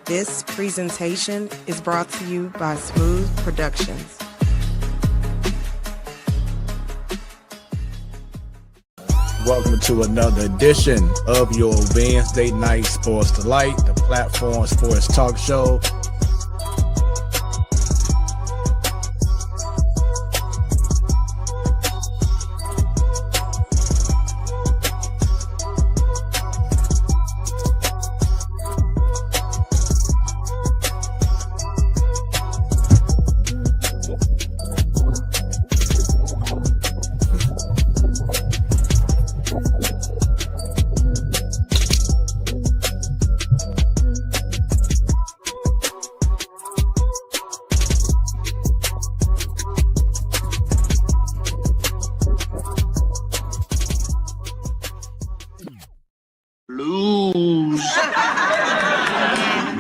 This presentation is brought to you by Smoooth Productions. Welcome to another edition of your Wednesday Night Sports Delight, the platform sports talk show.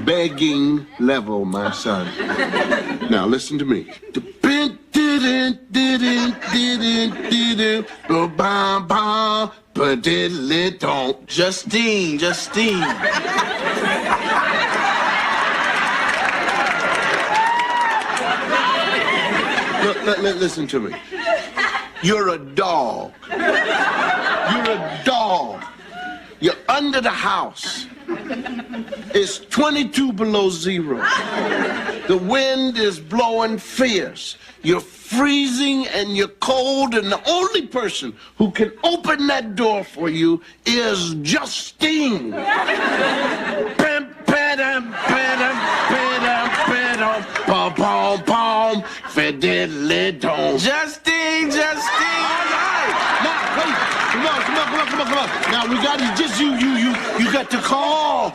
Begging level, my son. Now listen to me. Justine. Listen to me. You're a dog. You're under the house. It's 22 below zero. The wind is blowing fierce. You're freezing and you're cold, and the only person who can open that door for you is Justine. Justine. All right. Now, wait. Come on. Now we got it. Just you got to call.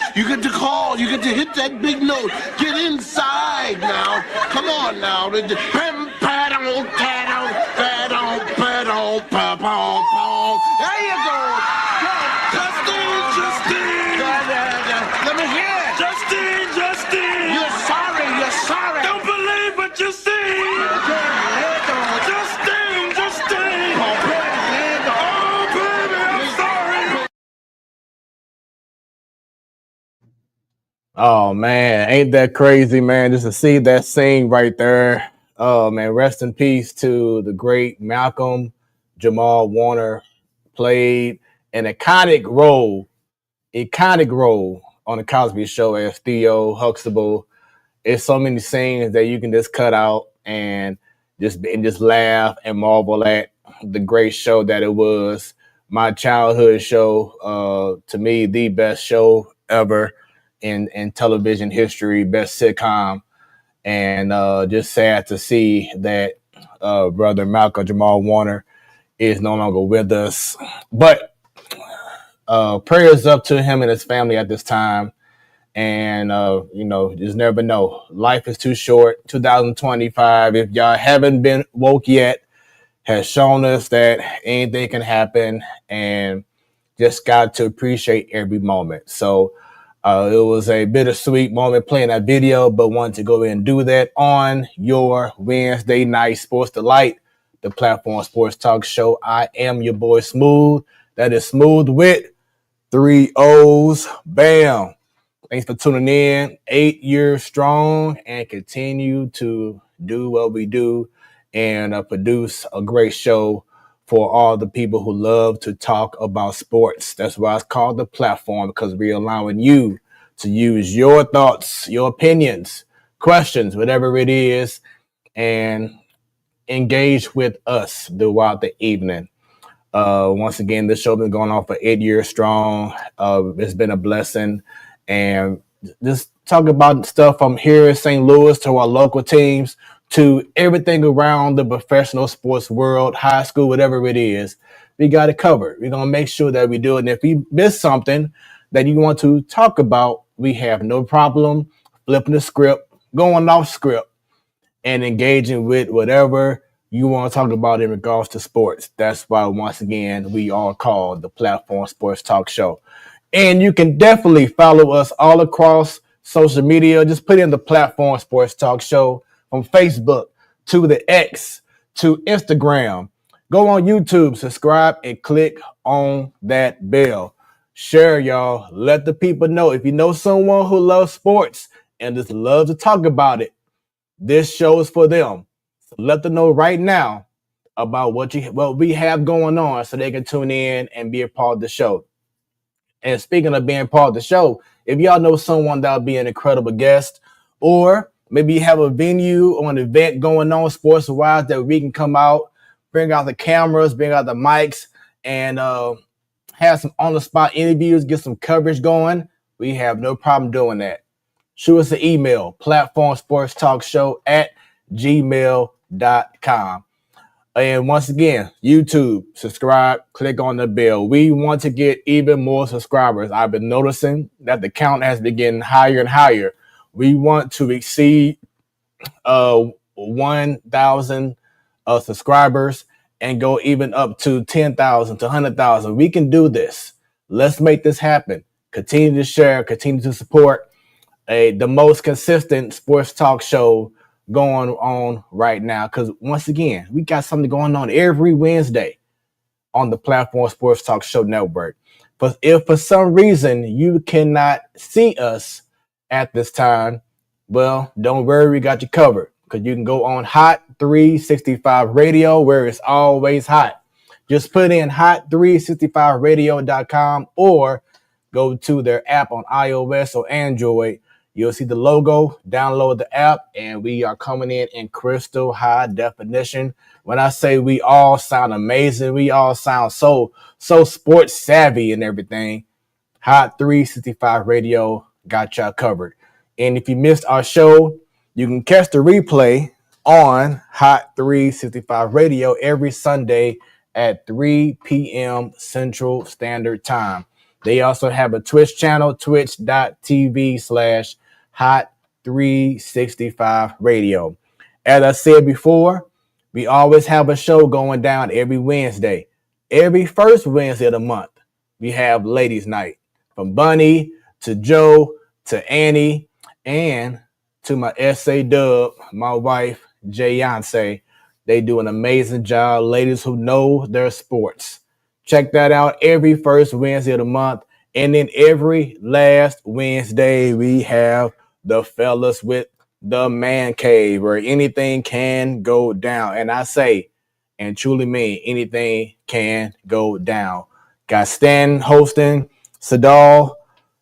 You get to hit that big note. Get inside now. Come on now. There you go. Justine. Let me hear it. Justine. You're sorry. Don't believe what you see. Justine. Oh, baby, I'm sorry. Oh man, ain't that crazy, man? Just to see that scene right there. Oh man, rest in peace to the great Malcolm Jamal Warner. Played an iconic role on the Cosby Show as Theo Huxtable. It's so many scenes that you can just cut out and just laugh and marvel at the great show that it was. My childhood show, to me, the best show ever in television history, best sitcom. And just sad to see that brother Malcolm Jamal Warner is no longer with us. But prayers up to him and his family at this time. And, just never know. Life is too short. 2025, if y'all haven't been woke yet, has shown us that anything can happen, and just got to appreciate every moment. So it was a bittersweet moment playing that video, but wanted to go ahead and do that on your Wednesday Night Sports Delight, the platform sports talk show. I am your boy Smooth. That is Smooth with 3 O's. Bam. Thanks for tuning in. 8 years strong, and continue to do what we do and produce a great show for all the people who love to talk about sports. That's why it's called the platform, because we're allowing you to use your thoughts, your opinions, questions, whatever it is, and engage with us throughout the evening. Once again, this show has been going on for 8 years strong. It's been a blessing. And just talk about stuff from here in St. Louis to our local teams to everything around the professional sports world, high school, whatever it is. We got it covered. We're going to make sure that we do it. And if we miss something that you want to talk about, we have no problem flipping the script, going off script, and engaging with whatever you want to talk about in regards to sports. That's why, once again, we are called the Platform Sports Talk Show. And you can definitely follow us all across social media. Just put in the Platform Sports Talk Show from Facebook to the X to Instagram. Go on YouTube, subscribe, and click on that bell. Share, y'all. Let the people know. If you know someone who loves sports and just loves to talk about it, this show is for them. So let them know right now about what we have going on so they can tune in and be a part of the show. And speaking of being part of the show, if y'all know someone that'll be an incredible guest, or maybe you have a venue or an event going on sports wise that we can come out, bring out the cameras, bring out the mics, and have some on the spot interviews, get some coverage going, we have no problem doing that. Shoot us an email, platformsportstalkshow@gmail.com. And once again, YouTube, subscribe, click on the bell. We want to get even more subscribers. I've been noticing that the count has been getting higher and higher. We want to exceed 1,000 subscribers and go even up to 10,000 to 100,000. We can do this. Let's make this happen. Continue to share, continue to support the most consistent sports talk show going on right now. Because once again, we got something going on every Wednesday on the Platform Sports Talk Show Network. But if for some reason you cannot see us at this time, well, don't worry, we got you covered. Because you can go on Hot 365 Radio, where it's always hot. Just put in hot365radio.com or go to their app on iOS or Android. You'll see the logo, download the app, and we are coming in crystal high definition. When I say we all sound amazing, we all sound so sports savvy and everything. Hot 365 Radio got y'all covered. And if you missed our show, you can catch the replay on Hot 365 Radio every Sunday at 3 p.m. Central Standard Time. They also have a Twitch channel, twitch.tv/Hot365 Radio. As I said before, we always have a show going down every Wednesday. Every first Wednesday of the month, we have Ladies Night. From Bunny to Joe to Annie and to my SA Dub, my wife, Jayonce. They do an amazing job. Ladies who know their sports. Check that out every first Wednesday of the month. And then every last Wednesday, we have the fellas with the man cave where anything can go down. And I say, and truly mean, anything can go down. Got Stan hosting, Sadal,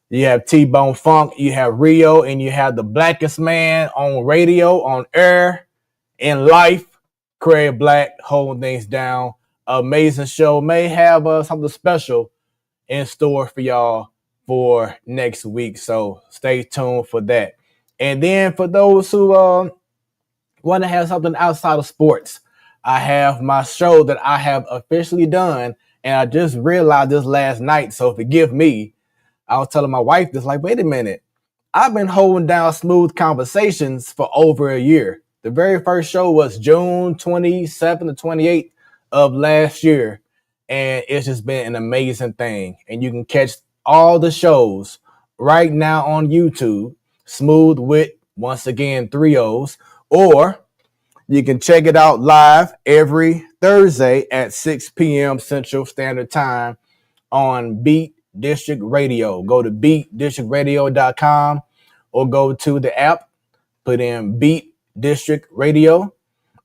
you have T-Bone Funk, you have Rio, and you have the blackest man on radio, on air, in life, Craig Black, holding things down. Amazing show. May have something special in store for y'all for next week. So stay tuned for that. And then for those who want to have something outside of sports, I have my show that I have officially done. And I just realized this last night. So forgive me. I was telling my wife this, like, wait a minute. I've been holding down Smoooth Conversations for over a year. The very first show was June 27th to 28th of last year. And it's just been an amazing thing. And you can catch all the shows right now on YouTube, Smoooth with, once again, 3 O's. Or you can check it out live every Thursday at 6 p.m. Central Standard Time on Beat District Radio. Go to beatdistrictradio.com or go to the app, put in Beat District Radio,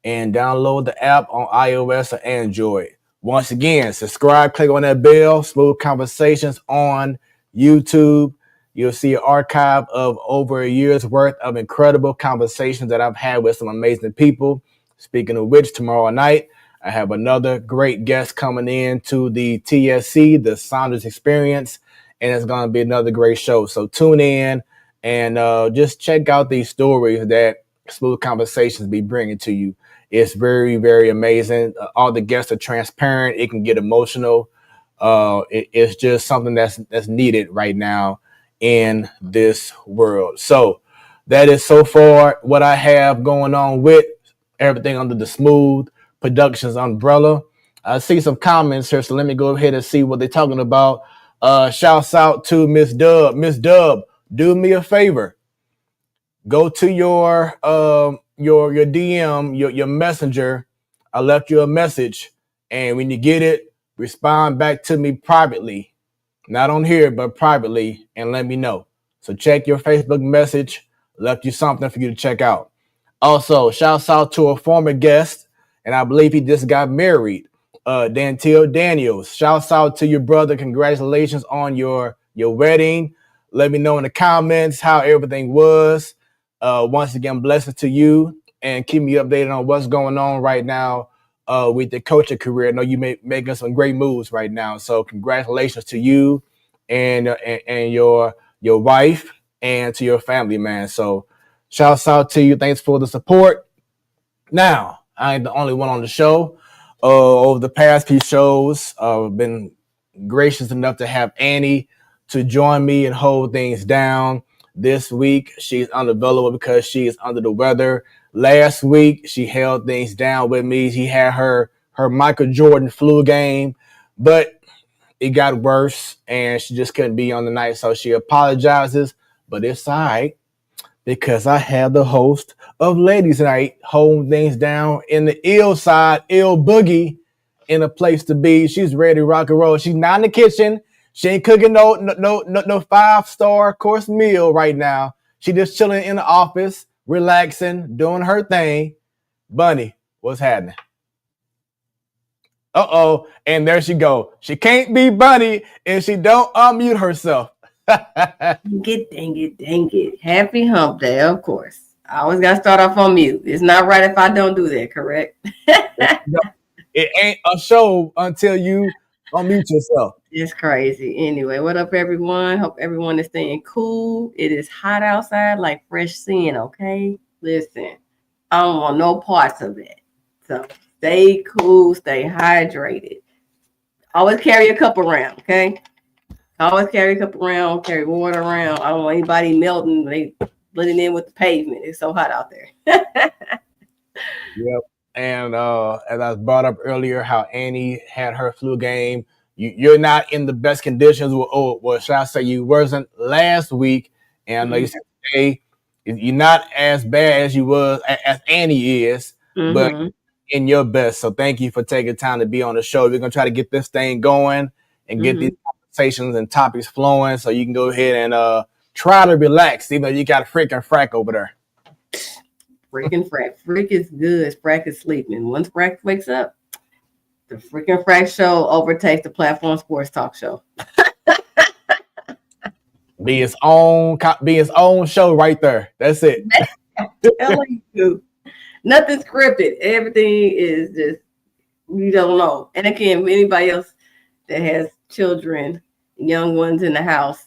and download the app on iOS or Android. Once again, subscribe, click on that bell, Smoooth Conversations on YouTube. You'll see an archive of over a year's worth of incredible conversations that I've had with some amazing people. Speaking of which, tomorrow night, I have another great guest coming in to the TSC, the Saunders Experience, and it's going to be another great show. So tune in and just check out these stories that Smoooth Conversations be bringing to you. It's very, very amazing. All the guests are transparent. It can get emotional. It's just something that's needed right now in this world. So that is so far what I have going on with everything under the Smoooth Productions umbrella. I see some comments here, so let me go ahead and see what they're talking about. Shouts out to Miss Dub. Miss Dub, do me a favor. Go to your DM, your messenger. I left you a message, and when you get it, respond back to me privately. not on here, but privately, and let me know. So check your Facebook message. Left you something for you to check out. Also, shouts out to a former guest, and I believe he just got married. Dantil Daniels. Shouts out to your brother. Congratulations on your wedding. Let me know in the comments how everything was. Once again, blessings to you, and keep me updated on what's going on right now with the coaching career. I know you making some great moves right now. So congratulations to you and your wife and to your family, man. So shouts out to you. Thanks for the support. Now, I ain't the only one on the show. Over the past few shows, I've been gracious enough to have Annie to join me and hold things down. This week, she's unavailable because she is under the weather. Last week, she held things down with me. She had her Michael Jordan flu game, but it got worse, and she just couldn't be on the night. So she apologizes, but it's all right because I have the host of Ladies Night holding things down in the ill side, ill boogie, in a place to be. She's ready to rock and roll. She's not in the kitchen. She ain't cooking no 5-star course meal right now. She just chilling in the office, relaxing, doing her thing. Bunny, what's happening? Uh-oh, and there she go. She can't be Bunny if she don't unmute herself. Dang it. Happy hump day, of course. I always got to start off on mute. It's not right if I don't do that, correct? It ain't a show until you unmute yourself. It's crazy. Anyway, what up, everyone? Hope everyone is staying cool. It is hot outside like fresh sin, okay? Listen, I don't want no parts of it. So stay cool, stay hydrated. Always carry a cup around, okay? Always carry a cup around, carry water around. I don't want anybody melting. They blending in with the pavement. It's so hot out there. Yep. And as I brought up earlier, how Annie had her flu game. You're not in the best conditions. Well, should I say you wasn't last week? And I know you said today you're not as bad as you was as Annie is, but in your best. So thank you for taking time to be on the show. We're gonna try to get this thing going and get these conversations and topics flowing, so you can go ahead and try to relax, even though you got a freaking frack over there. Freaking frack. Freak is good. Frack is sleeping. Once Frack wakes up, the freaking Frack show overtakes the platform sports talk show. Be its own show right there. That's it. I'm telling you. Nothing scripted. Everything is just, you don't know. And again, anybody else that has children, young ones in the house,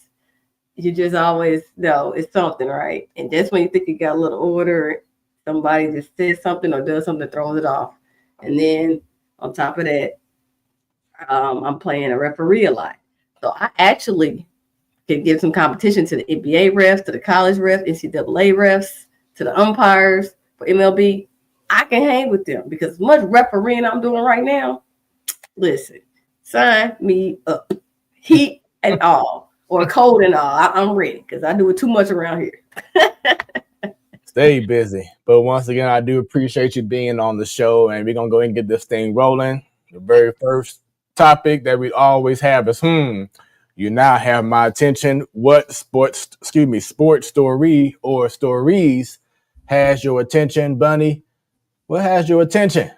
you just always know it's something, right? And just when you think you got a little order, somebody just says something or does something, throws it off. And then on top of that, I'm playing a referee a lot. So I actually can give some competition to the NBA refs, to the college refs, NCAA refs, to the umpires for MLB. I can hang with them because as much refereeing I'm doing right now, listen, sign me up. Heat and all, or cold and all. I'm ready because I do it too much around here. Stay busy. But once again, I do appreciate you being on the show, and we're going to go ahead and get this thing rolling. The very first topic that we always have is, you now have my attention. What sports story or stories has your attention, Bunny? What has your attention?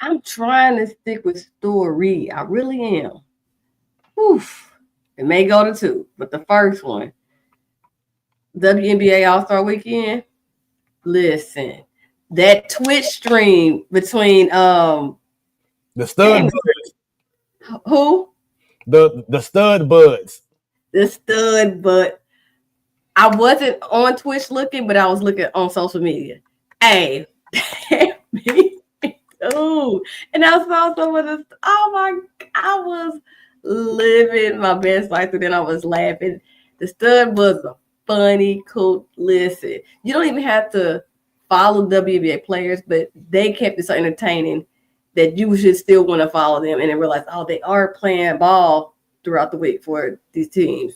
I'm trying to stick with story. I really am. Oof. It may go to two, but the first one, WNBA All-Star Weekend. Listen, that Twitch stream between the stud buds. Who? The stud buds. The stud, but I wasn't on Twitch looking, but I was looking on social media. Hey, me too. And I saw some of this. Oh my! I was living my best life, and then I was laughing. The stud was a funny, cool. Listen, you don't even have to follow WNBA players, but they kept it so entertaining that you should still want to follow them and then realize, oh, they are playing ball throughout the week for these teams.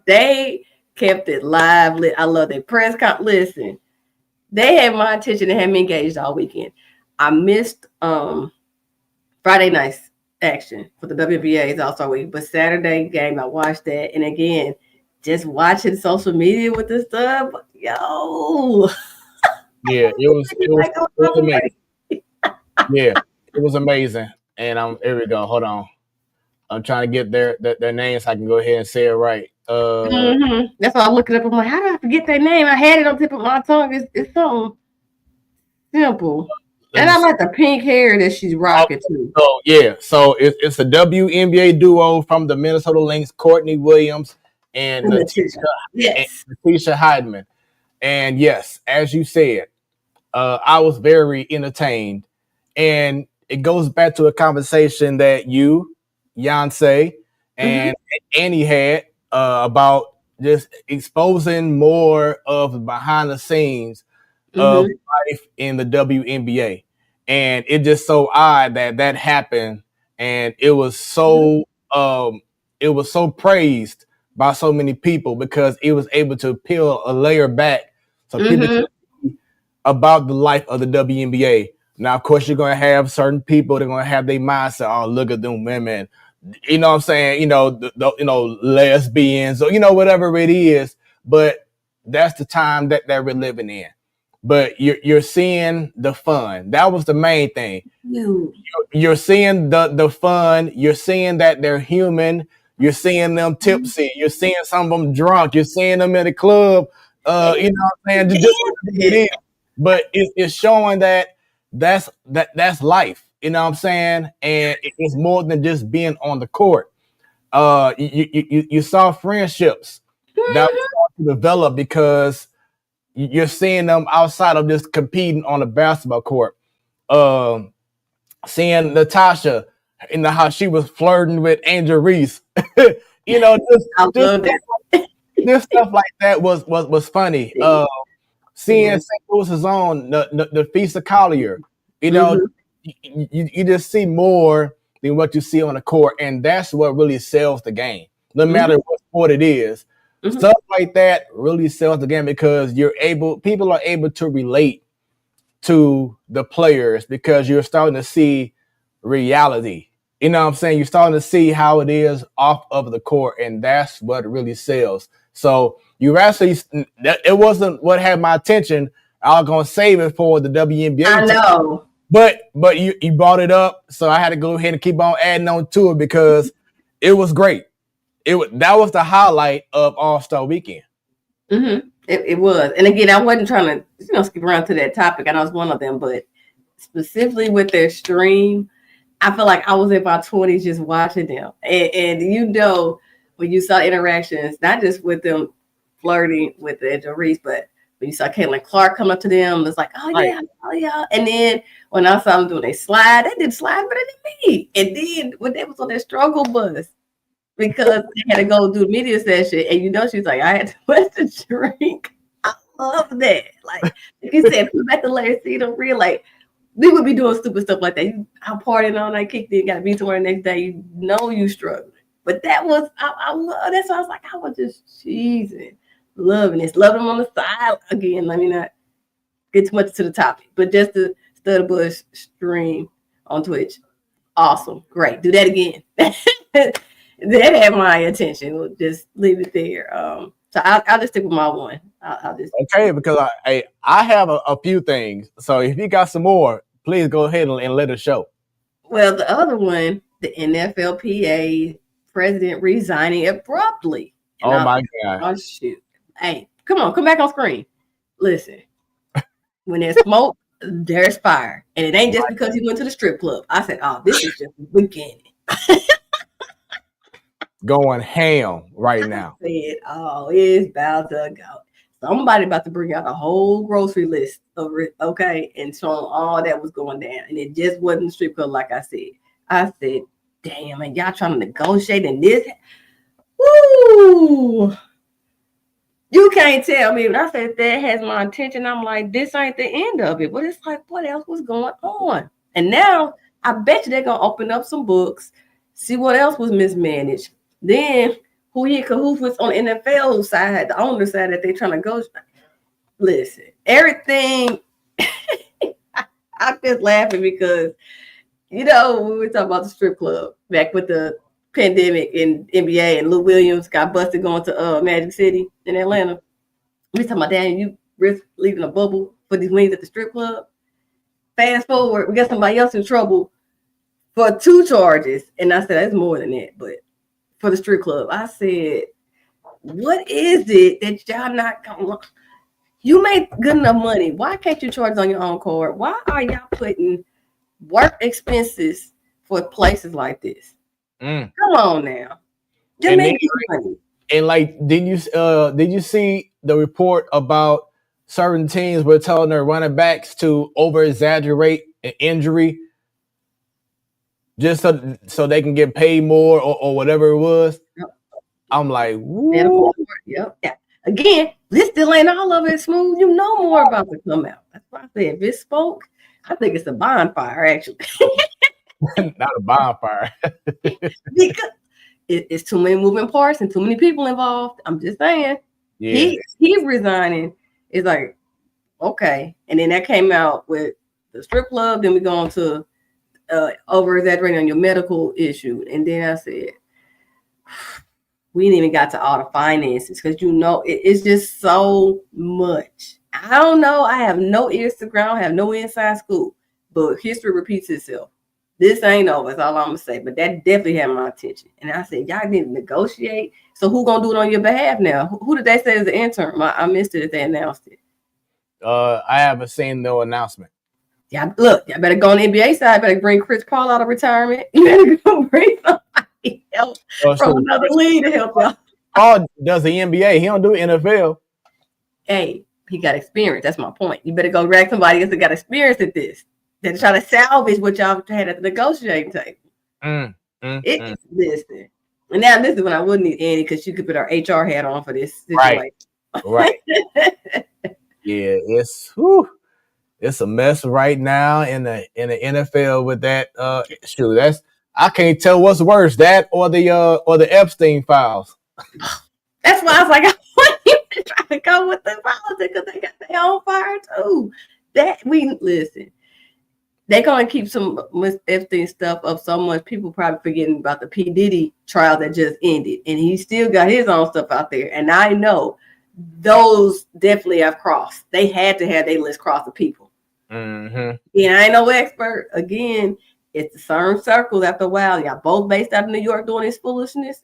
They kept it lively. I love their press conference. Listen, they had my attention and had me engaged all weekend. I missed Friday nights action for the WNBA is also week. But Saturday game, I watched that, and again, just watching social media with this stuff, yo. Yeah, it was amazing. Yeah, it was amazing. And here we go. Hold on. I'm trying to get their names so I can go ahead and say it right. That's why I look it up. I'm like, how do I forget their name? I had it on the tip of my tongue. It's something simple. And I like the pink hair that she's rocking too. So yeah, so it's a WNBA duo from the Minnesota Lynx, Courtney Williams and Letitia Heidman. And yes, as you said, I was very entertained. And it goes back to a conversation that you, Yonsei, and Annie had about just exposing more of behind the scenes of life in the WNBA. And it's just so odd that happened. And it was so praised by so many people because it was able to peel a layer back so people could see about the life of the WNBA. Now, of course, you're going to have certain people that are going to have their mindset, oh, look at them women. You know what I'm saying? You know, lesbians or, whatever it is. But that's the time that we're living in. But you're seeing the fun. That was the main thing. You're seeing the fun. You're seeing that they're human. You're seeing them tipsy. You're seeing some of them drunk. You're seeing them in the club. You know what I'm saying? Just it is. But it's showing that that's life. You know what I'm saying? And it's more than just being on the court. You saw friendships that were starting to develop because you're seeing them outside of just competing on the basketball court. Seeing Natasha in the how she was flirting with Angel Reese. This stuff like that was funny. Seeing St. Louis's own the Feast of Collier, you just see more than what you see on the court, and that's what really sells the game. No matter what sport it is, stuff like that really sells the game because people are able to relate to the players because you're starting to see reality. You know what I'm saying? You're starting to see how it is off of the court, and that's what really sells. So you actually, it wasn't what had my attention. I was gonna save it for the WNBA. I know, but you brought it up, so I had to go ahead and keep on adding on to it because it was great. That was the highlight of All-Star Weekend. It was, and again, I wasn't trying to skip around to that topic. I know it's one of them, but specifically with their stream, I feel like I was in my 20s just watching them, and when you saw interactions, not just with them flirting with Angel Reese, but when you saw Caitlin Clark come up to them, it's like, oh yeah. And then when I saw them doing a slide, they did slide better than me. And then when they was on their struggle bus, because they had to go do a media session, and she's like, I had too much to drink. I love that. Like you said, put back the layers, see them real. Like we would be doing stupid stuff like that. I'm partying all night, kicked in, got to be somewhere the next day. You struggling. But that was, I love that. So I was like, I was just cheesing, loving this, loving them on the side. Again, let me not get too much to the topic, but just the Stud Bush stream on Twitch. Awesome. Great. Do that again. That had my attention. We'll just leave it there. So I'll just stick with my one. I'll just okay, because I have a few things. So if you got some more, please go ahead and let us show. Well, the other one, the NFLPA president resigning abruptly. Oh my God! Oh shoot! Hey, come back on screen. Listen, when there's smoke, there's fire, and it ain't just because he went to the strip club. I said, oh, this is just the beginning. Going ham right now. I said, oh, it's about to go. Somebody about to bring out a whole grocery list of it, okay, and show all that was going down. And it just wasn't the strip club, like I said. I said, damn, and y'all trying to negotiate in this? Woo! You can't tell me. When I said that has my attention, I'm like, this ain't the end of it. But it's like, what else was going on? And now I bet you they're going to open up some books, see what else was mismanaged. Then who he in cahoots with on the NFL side, the owner side that they're trying to go. Listen, everything. I'm just laughing because we were talking about the strip club back with the pandemic and NBA, and Lou Williams got busted going to Magic City in Atlanta. We talking about, damn, you risk leaving a bubble for these wings at the strip club. Fast forward, we got somebody else in trouble for 2 charges. And I said, that's more than that. But for the strip club, I said, what is it that y'all not going to... You make good enough money. Why can't you charge on your own card? Why are y'all putting work expenses for places like this? Come on now. Just make money. And like, did you see the report about certain teams were telling their running backs to over exaggerate an injury just so they can get paid more or whatever it was? Yep. I'm like, woo. Yep. Yeah. Again, this still ain't all of it, Smooth. You know more about to come out. That's why I said if it spoke, I think it's a bonfire, actually. Not a bonfire. Because it's too many moving parts and too many people involved. I'm just saying. Yeah. He resigning is like, okay. And then that came out with the strip club. Then we go on to over exaggerating on your medical issue. And then I said, we ain't even got to all the finances because it's just so much. I don't know. I have no ears to ground. I have no inside scoop. But history repeats itself. This ain't over. That's all I'm gonna say. But that definitely had my attention. And I said, y'all didn't negotiate. So who gonna do it on your behalf now? Who did they say is the intern? I missed it if they announced it. I haven't seen no announcement. Yeah, look, y'all better go on the NBA side. Better bring Chris Paul out of retirement. You better go bring somebody else from another league to help y'all. Paul does the NBA. He don't do NFL. Hey, he got experience. That's my point. You better go drag somebody else that got experience at this. Then try to salvage what y'all had at the negotiating table. Listen. And now this is when I wouldn't need Annie because she could put her HR hat on for this situation. Right. Yeah, it's a mess right now in the NFL with that. I can't tell what's worse, that or the Epstein files. That's why I was like, I want you to try to go with the politics because they got their own fire too. Listen. They're going to keep some Epstein stuff up so much, people probably forgetting about the P. Diddy trial that just ended. And he still got his own stuff out there. And I know those definitely have crossed. They had to have their list crossed of people. Mm-hmm. Yeah, I ain't no expert. Again, it's the same circles after a while. Y'all both based out of New York doing this foolishness,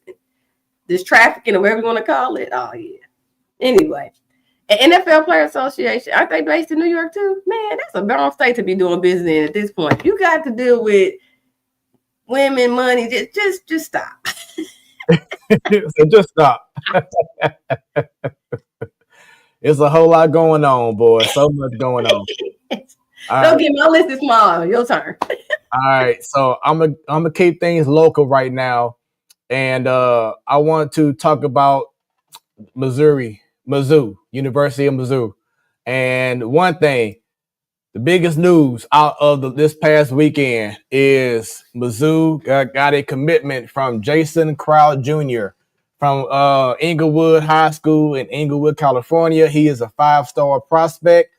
this trafficking or whatever you want to call it. Oh, yeah. Anyway. An NFL Player Association, aren't they based in New York too? Man, that's a wrong state to be doing business in at this point. You got to deal with women, money. Just stop. So just stop. It's a whole lot going on, boy. So much going on. Don't get my list is small. Your turn. All right, so I'm gonna keep things local right now, and I want to talk about Mizzou, University of Mizzou. And one thing, the biggest news out of this past weekend is Mizzou got a commitment from Jason Crowd Jr. from Inglewood High School in Inglewood, California. He is a 5-star prospect,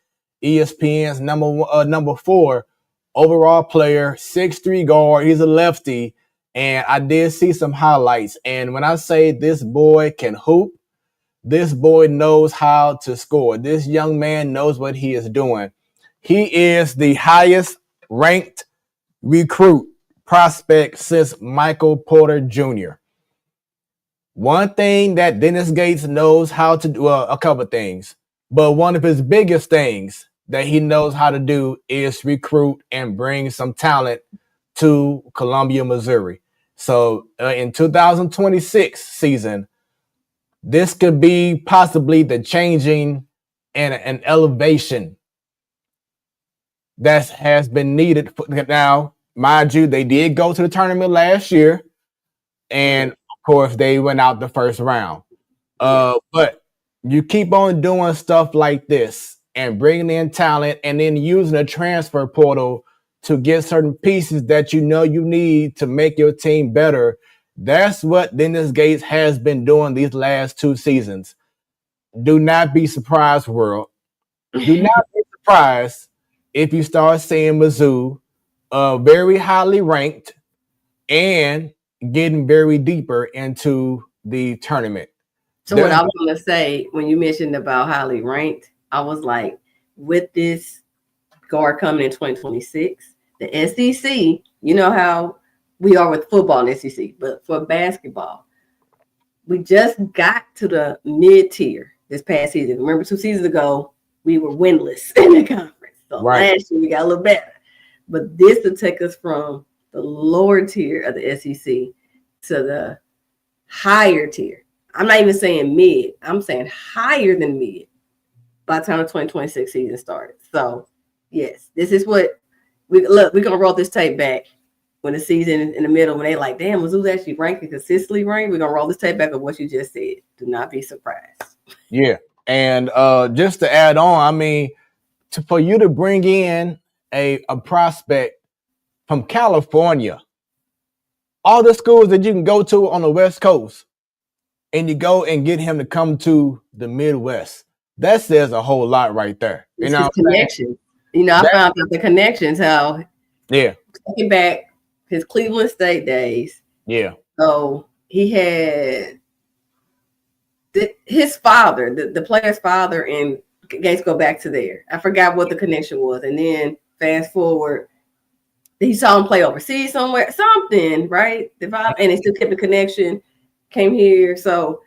ESPN's number 4 overall player, 6'3" guard. He's a lefty, and I did see some highlights. And when I say this boy can hoop, this boy knows how to score. This young man knows what he is doing. He is the highest ranked recruit prospect since Michael Porter Jr. One thing that Dennis Gates knows how to do, a couple of things, but one of his biggest things that he knows how to do is recruit and bring some talent to Columbia, Missouri. So in 2026 season, this could be possibly the changing and an elevation that has been needed. Now, mind you, they did go to the tournament last year, and of course, they went out the first round. But you keep on doing stuff like this and bringing in talent and then using a transfer portal to get certain pieces that you know you need to make your team better. That's what Dennis Gates has been doing these last 2 seasons. Do not be surprised, world. Do not be surprised if you start seeing Mizzou very highly ranked and getting very deeper into the tournament. So what I was going to say when you mentioned about highly ranked, I was like, with this guard coming in 2026, the SEC, you know how we are with football in SEC, but for basketball, we just got to the mid tier this past season. Remember, 2 seasons ago, we were winless in the conference. So last year we got a little better. But this will take us from the lower tier of the SEC to the higher tier. I'm not even saying mid. I'm saying higher than mid by the time the 2026 season started. So, yes, this is what we're going to roll this tape back when the season in the middle, when they like, damn, Mizzou's actually ranked and consistently ranked. We're going to roll this tape back of what you just said. Do not be surprised. Yeah. And just to add on, I mean, for you to bring in a prospect from California, all the schools that you can go to on the West Coast, and you go and get him to come to the Midwest, that says a whole lot right there. It's his connection. You know, I found out the connections, how taking back his Cleveland State days. Yeah. So he had his father, the player's father, and Gates go back to there. I forgot what the connection was. And then fast forward, he saw him play overseas somewhere, something, right? And they still kept the connection, came here. So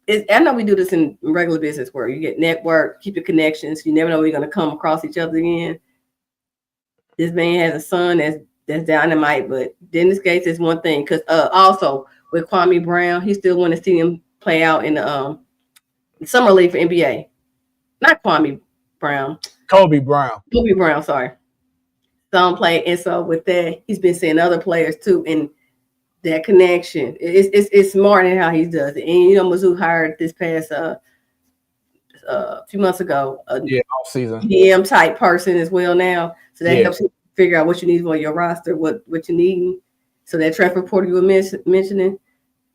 I know we do this in regular business where you get network, keep your connections. You never know when you're going to come across each other again. This man has a son that's dynamite, but Dennis Gates is one thing. Because also with Kwame Brown, he still want to see him play out in the summer league for NBA. Not Kwame Brown. Kobe Brown, sorry. Some play, and so with that, he's been seeing other players too, and that connection. It's smart in how he does it. And you know, Mizzou hired this past few months ago off season DM type person as well now. So that helps you figure out what you need for your roster, what you need. So that transfer portal you were mentioning,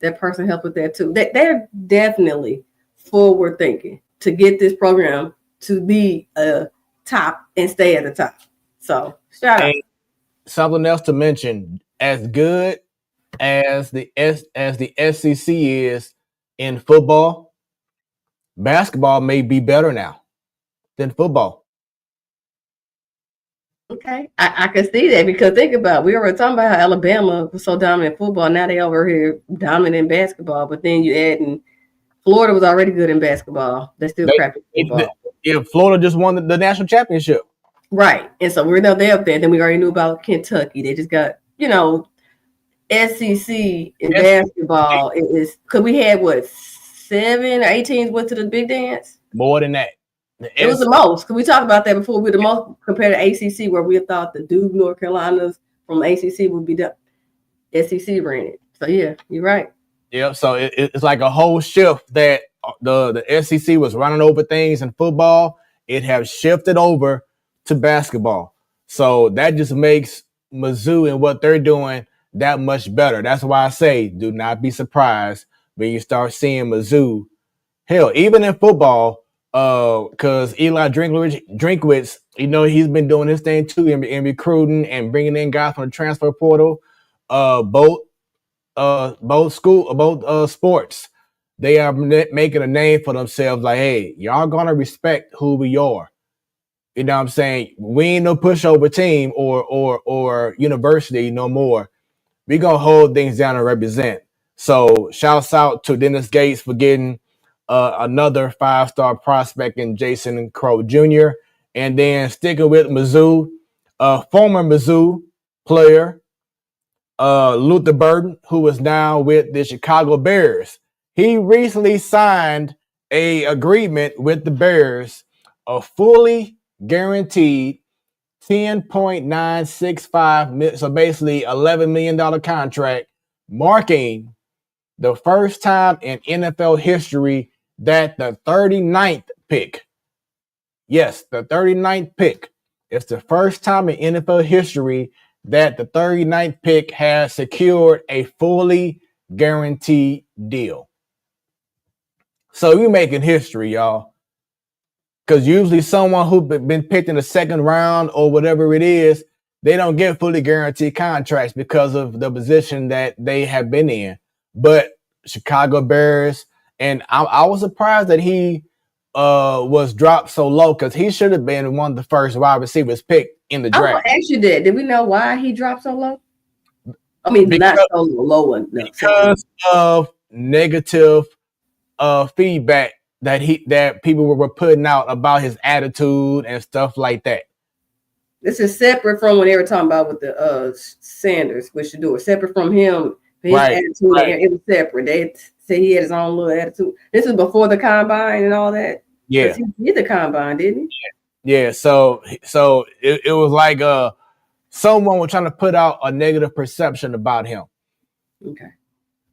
that person helped with that too. They're definitely forward thinking to get this program to be a top and stay at the top. So shout out. Something else to mention: as good as the SEC is in football, basketball may be better now than football. Okay, I can see that, because think about it. We were talking about how Alabama was so dominant in football. Now they over here dominant in basketball, but then you add in Florida was already good in basketball. They're still crappy in football. Florida just won the national championship. Right. And so we're now there up there. Then we already knew about Kentucky. They just got, SEC in basketball. It is because we had 7 or 8 teams went to the big dance. More than that. It was the most, because we talked about that before. We're the most compared to ACC, where we thought the Duke, North Carolinas from ACC would be the SEC ran it. So yeah, you're right. Yeah. So it's like a whole shift that the SEC was running over things in football. It has shifted over to basketball. So that just makes Mizzou and what they're doing that much better. That's why I say do not be surprised when you start seeing Mizzou. Hell, even in football, because Eli Drinkwitz, he's been doing his thing too in recruiting and bringing in guys from the transfer portal. Both sports, they are making a name for themselves. Like, hey, y'all gonna respect who we are. You know what I'm saying? We ain't no pushover team or university no more. We gonna hold things down and represent. So shouts out to Dennis Gates for getting another 5-star prospect in Jason Crow Jr. And then sticking with Mizzou, former Mizzou player Luther Burden, who is now with the Chicago Bears. He recently signed a agreement with the Bears, a fully guaranteed $10.965, so basically $11 million contract, marking the first time in NFL history that the 39th pick, yes, the 39th pick, it's the first time in NFL history that the 39th pick has secured a fully guaranteed deal. So you're making history, y'all. Because usually someone who's been picked in the second round or whatever it is, they don't get fully guaranteed contracts because of the position that they have been in. But Chicago Bears, and I was surprised that he was dropped so low because he should have been one of the first wide receivers picked in the I'm gonna draft. ask you that. Did we know why he dropped so low? I mean, not so low enough. Because of negative feedback that people were putting out about his attitude and stuff like that. This is separate from what they were talking about with the Sanders, with Shador. Separate from him, his attitude. Right. It was separate. They say he had his own little attitude. This is before the combine and all that. Yeah, he did the combine, didn't he? Yeah. So it was like someone was trying to put out a negative perception about him. Okay.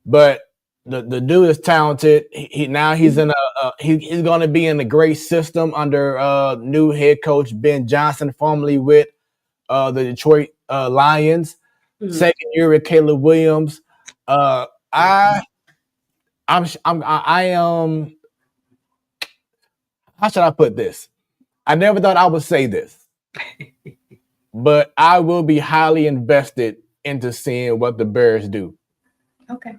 But the dude is talented. He's in he's going to be in a great system under new head coach Ben Johnson, formerly with the Detroit Lions. Mm-hmm. Second year with Caleb Williams. I am. How should I put this? I never thought I would say this, but I will be highly invested into seeing what the Bears do. Okay.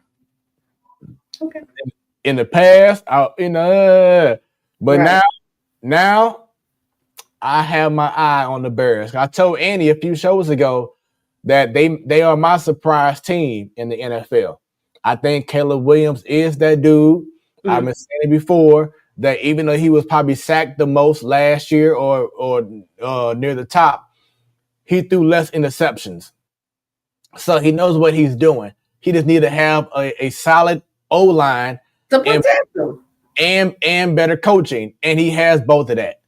In the past, but right. now I have my eye on the Bears. I told Andy a few shows ago that they are my surprise team in the NFL. I think Caleb Williams is that dude. Mm-hmm. I've been saying it before that even though he was probably sacked the most last year or near the top, he threw less interceptions. So he knows what he's doing. He just need to have a solid O-line and better coaching, and he has both of that.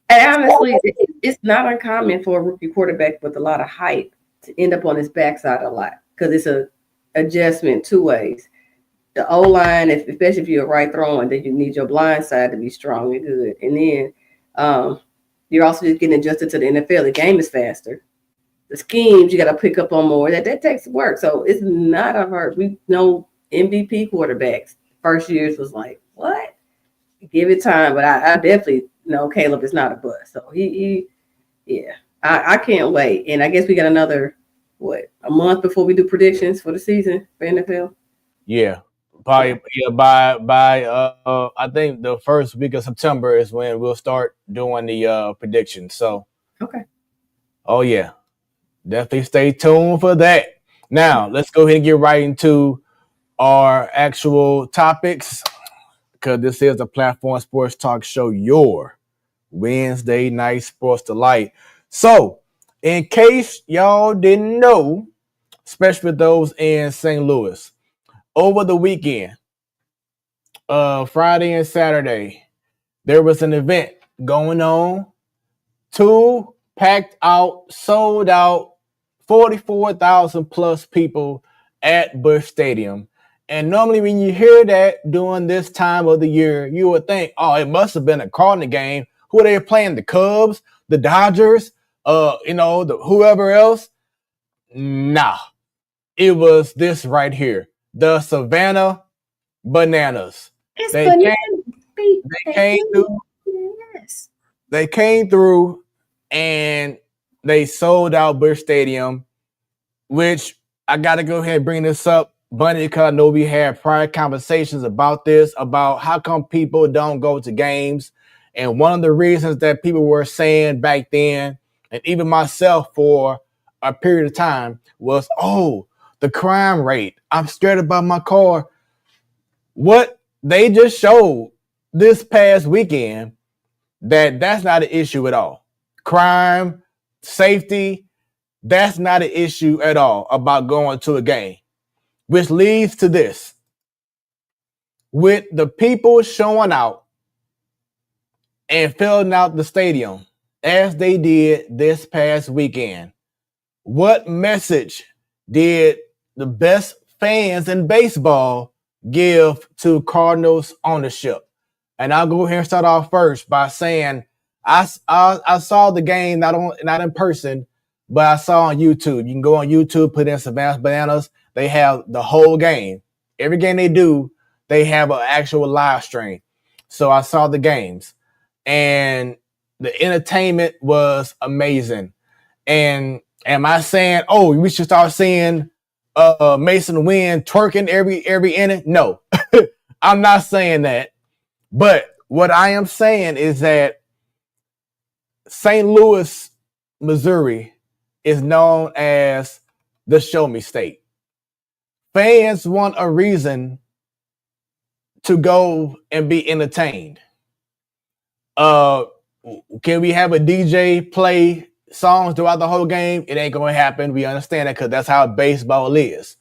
And honestly, it's not uncommon for a rookie quarterback with a lot of hype to end up on his backside a lot because it's a adjustment two ways. The O-line, especially if you're right throwing, then you need your blind side to be strong and good. And then you're also just getting adjusted to the NFL. The game is faster. The schemes you got to pick up on more. That takes work. So it's not a hurt. We know MVP quarterbacks. First years was like, what? Give it time. But I definitely know Caleb is not a bust. So I can't wait. And I guess we got another, a month before we do predictions for the season for NFL? Yeah. Probably by I think the first week of September is when we'll start doing the predictions. So okay. Oh yeah. Definitely stay tuned for that. Now, let's go ahead and get right into our actual topics because this is a Platform Sports Talk Show, your Wednesday night sports delight. So, in case y'all didn't know, especially those in St. Louis, over the weekend, Friday and Saturday, there was an event going on. 2 packed out, sold out, 44,000 plus people at Busch Stadium. And normally when you hear that during this time of the year, you would think, oh, it must have been a Cardinal game. Who are they playing? The Cubs, the Dodgers, whoever else? Nah, it was this right here. The Savannah Bananas. They came through. Yes. They came through and they sold out Busch Stadium, which I got to go ahead and bring this up, Bunny, because I know we had prior conversations about this, about how come people don't go to games. And one of the reasons that people were saying back then, and even myself for a period of time, was, oh, the crime rate. I'm scared about my car. What they just showed this past weekend, that's not an issue at all. Crime, safety, that's not an issue at all about going to a game, which leads to this. With the people showing out and filling out the stadium as they did this past weekend, what message did the best fans in baseball give to Cardinals ownership? And I'll go here and start off first by saying I saw the game not in person, but I saw on YouTube. You can go on YouTube, put in Savannah Bananas. They have the whole game. Every game they do, they have an actual live stream. So I saw the games, and the entertainment was amazing. And Am I saying, oh, we should start seeing Mason Wynn twerking every inning? No, I'm not saying that. But what I am saying is that St. Louis, Missouri is known as the show me state. Fans want a reason to go and be entertained. Can we have a DJ play songs throughout the whole game? It ain't gonna happen. We understand that because that's how baseball is.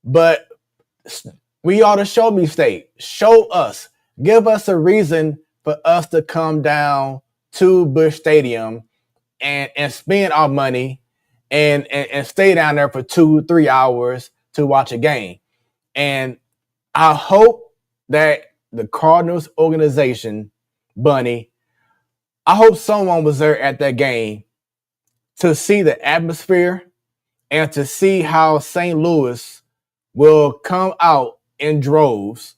But we are the show me state. Show us. Give us a reason for us to come down to Busch Stadium and spend our money and stay down there for 2-3 hours to watch a game. And I hope that the Cardinals organization, Bunny, I hope someone was there at that game to see the atmosphere and to see how St. Louis will come out in droves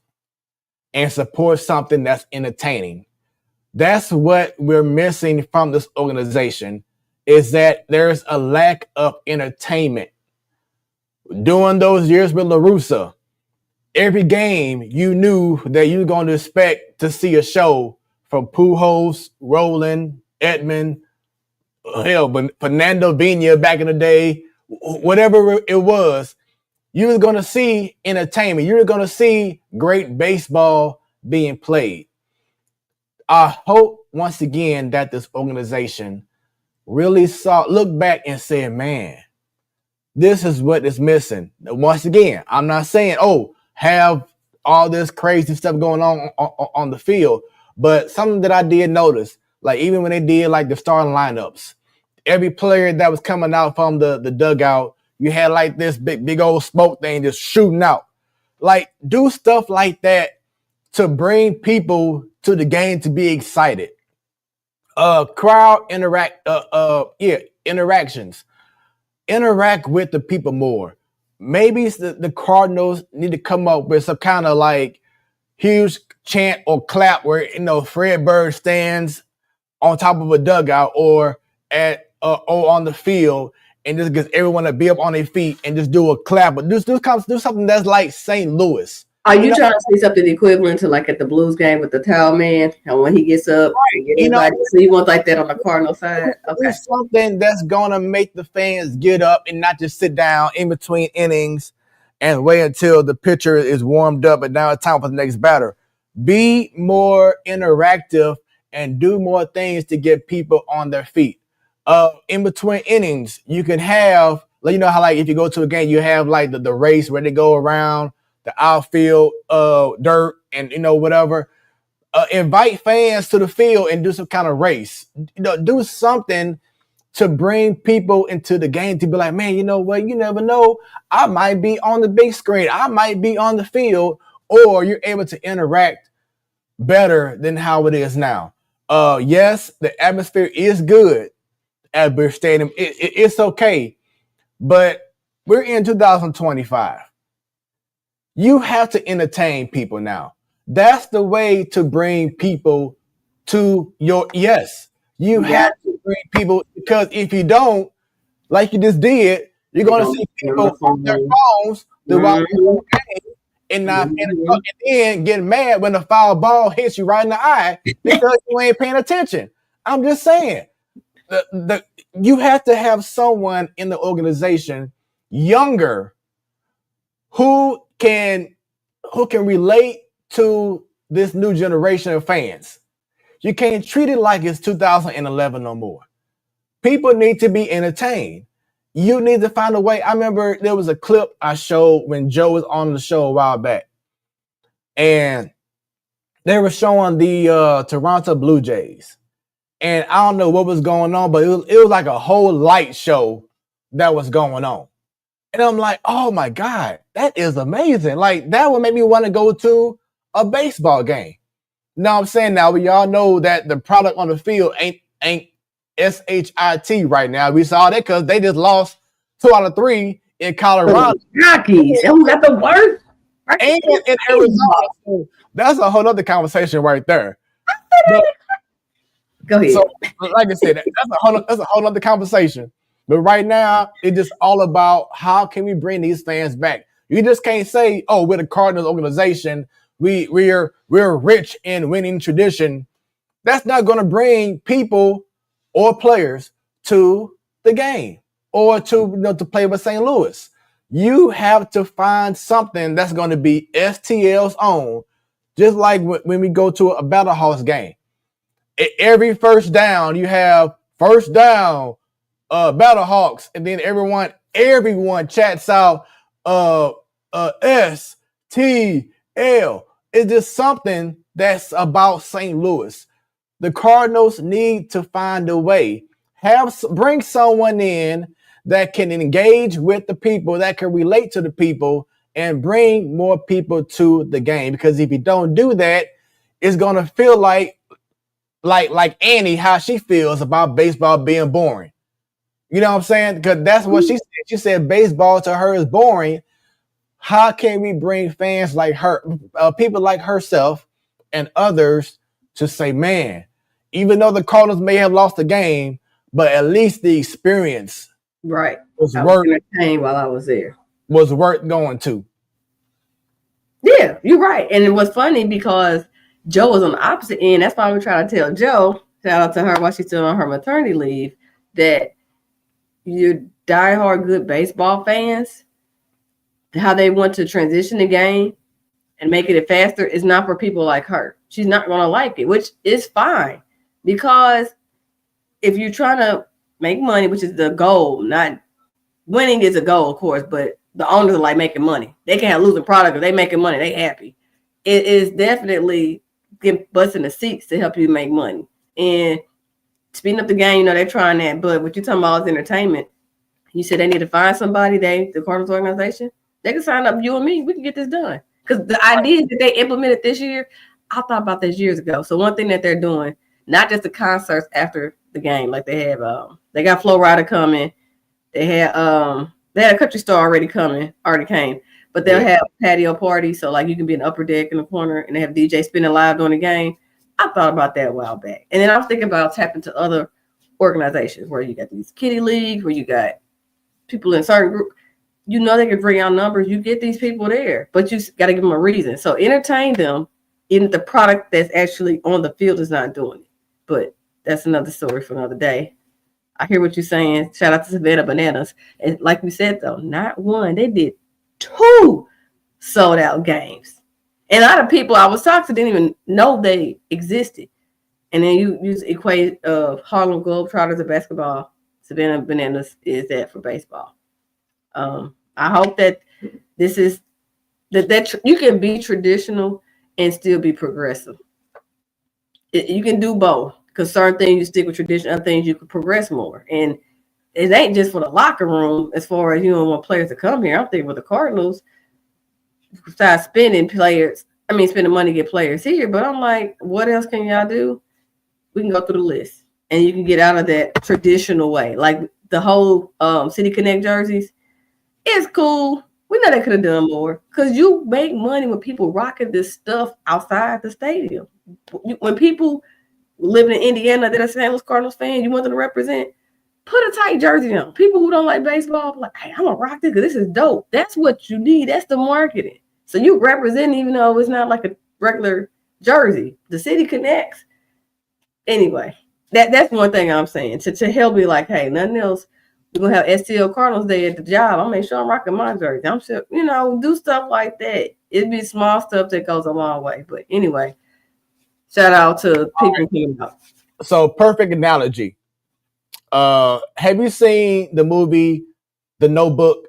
and support something that's entertaining. That's what we're missing from this organization, is that there's a lack of entertainment. During those years with La Russa, every game you knew that you were going to expect to see a show from Pujols, Roland, Edman, hell, Fernando Vina back in the day, whatever it was, you were going to see entertainment. You were going to see great baseball being played. I hope once again that this organization really look back and said, man, this is what is missing. Once again, I'm not saying, oh, have all this crazy stuff going on the field, but something that I did notice, like even when they did like the starting lineups, every player that was coming out from the dugout, you had like this big old smoke thing just shooting out. Like, do stuff like that to bring people to the game to be excited. Crowd interactions. Interact with the people more. Maybe the Cardinals need to come up with some kind of like huge chant or clap where, Fred Bird stands on top of a dugout or on the field and just gets everyone to be up on their feet and just do a clap. But do something that's like St. Louis. Are you trying to say something equivalent to like at the Blues game with the towel man? And when he gets up, right, so you want like that on the Cardinal side? Okay. Something that's going to make the fans get up and not just sit down in between innings and wait until the pitcher is warmed up and now it's time for the next batter. Be more interactive and do more things to get people on their feet. In between innings, you can have, how like if you go to a game, you have like the race where they go around the outfield, dirt, and whatever. Invite fans to the field and do some kind of race. Do something to bring people into the game to be like, man, you know what? You never know. I might be on the big screen. I might be on the field, or you're able to interact better than how it is now. Yes, the atmosphere is good at Busch Stadium. It's okay, but we're in 2025. You have to entertain people now. That's the way to bring people to your yes. You have to bring people, because if you don't, like you just did, you're going to see people on their phones throughout the whole game and then get mad when the foul ball hits you right in the eye because you ain't paying attention. I'm just saying, you have to have someone in the organization younger who can relate to this new generation of fans. You can't treat it like it's 2011 no more. People need to be entertained. You need to find a way. I remember there was a clip I showed when Joe was on the show a while back, and they were showing the Toronto Blue Jays. And I don't know what was going on, but it was like a whole light show that was going on. And I'm like, oh my God, that is amazing. Like, that would make me want to go to a baseball game. Now I'm saying, now we all know that the product on the field ain't SHIT right now. We saw that because they just lost 2 out of 3 in Colorado. Rockies. Who got the worst? And in Arizona. So that's a whole other conversation right there. But, go ahead. So, like I said, that's a whole other conversation. But right now, it's just all about how can we bring these fans back. You just can't say, "Oh, we're the Cardinals organization. We're rich in winning tradition." That's not going to bring people or players to the game or to play with St. Louis. You have to find something that's going to be STL's own, just like when we go to a Battle House game. Every first down, you have first down, Battle Hawks, and then everyone chats out STL. It's just something that's about St. Louis. The Cardinals need to find a way, bring someone in that can engage with the people, that can relate to the people, and bring more people to the game. Because if you don't do that, it's gonna feel like Annie, how she feels about baseball being boring. You know what I'm saying? Because that's what she said. She said baseball to her is boring. How can we bring fans like her, people like herself and others to say, man, even though the Cardinals may have lost the game, but at least the experience was entertained while I was there. Was worth going to. Yeah, you're right. And it was funny because Joe was on the opposite end. That's why we try to tell Joe, shout out to her while she's still on her maternity leave, that your diehard good baseball fans, how they want to transition the game and make it faster is not for people like her. She's not going to like it, which is fine. Because if you're trying to make money, which is the goal, not winning is a goal, of course, but the owners are like making money. They can't have losing product if they making money. They happy. It is definitely busting the seats to help you make money. And speeding up the game, they're trying that. But what you're talking about is entertainment. You said they need to find somebody, the Cardinals organization. They can sign up you and me. We can get this done. Because the ideas that they implemented this year, I thought about this years ago. So one thing that they're doing, not just the concerts after the game, like they have, they got Flo Rida coming. They had a country star already came. But they'll have patio parties, so like you can be in the upper deck in the corner, and they have DJ spinning live during the game. I thought about that a while back. And then I was thinking about tapping to other organizations where you got these kiddie leagues, where you got people in certain groups. They can bring out numbers. You get these people there, but you got to give them a reason. So entertain them in the product that's actually on the field is not doing it. But that's another story for another day. I hear what you're saying. Shout out to Savannah Bananas. And like we said, though, not one. They did 2 sold out games. And a lot of people I was talking to didn't even know they existed. And then you equate Harlem Globetrotters of basketball. Savannah Bananas is that for baseball. I hope that this is that you can be traditional and still be progressive. You can do both, because certain things you stick with tradition, other things you can progress more. And it ain't just for the locker room as far as you don't want players to come here. I'm thinking with the Cardinals, besides spending money to get players here. But I'm like, what else can y'all do? We can go through the list, and you can get out of that traditional way. Like the whole City Connect jerseys, it's cool. We know they could have done more, because you make money when people rocking this stuff outside the stadium. When people living in Indiana that are St. Louis Cardinals fans, you want them to represent, put a tight jersey on. People who don't like baseball, like, hey, I'm going to rock this because this is dope. That's what you need. That's the marketing. So you represent, even though it's not like a regular jersey. The city connects. Anyway, that's one thing I'm saying. To help me like, hey, nothing else. We're going to have STL Cardinals Day at the job. I'll make sure I'm rocking my jersey. I'm sure, do stuff like that. It'd be small stuff that goes a long way. But anyway, shout out to people coming out. So, perfect analogy. Have you seen the movie The Notebook?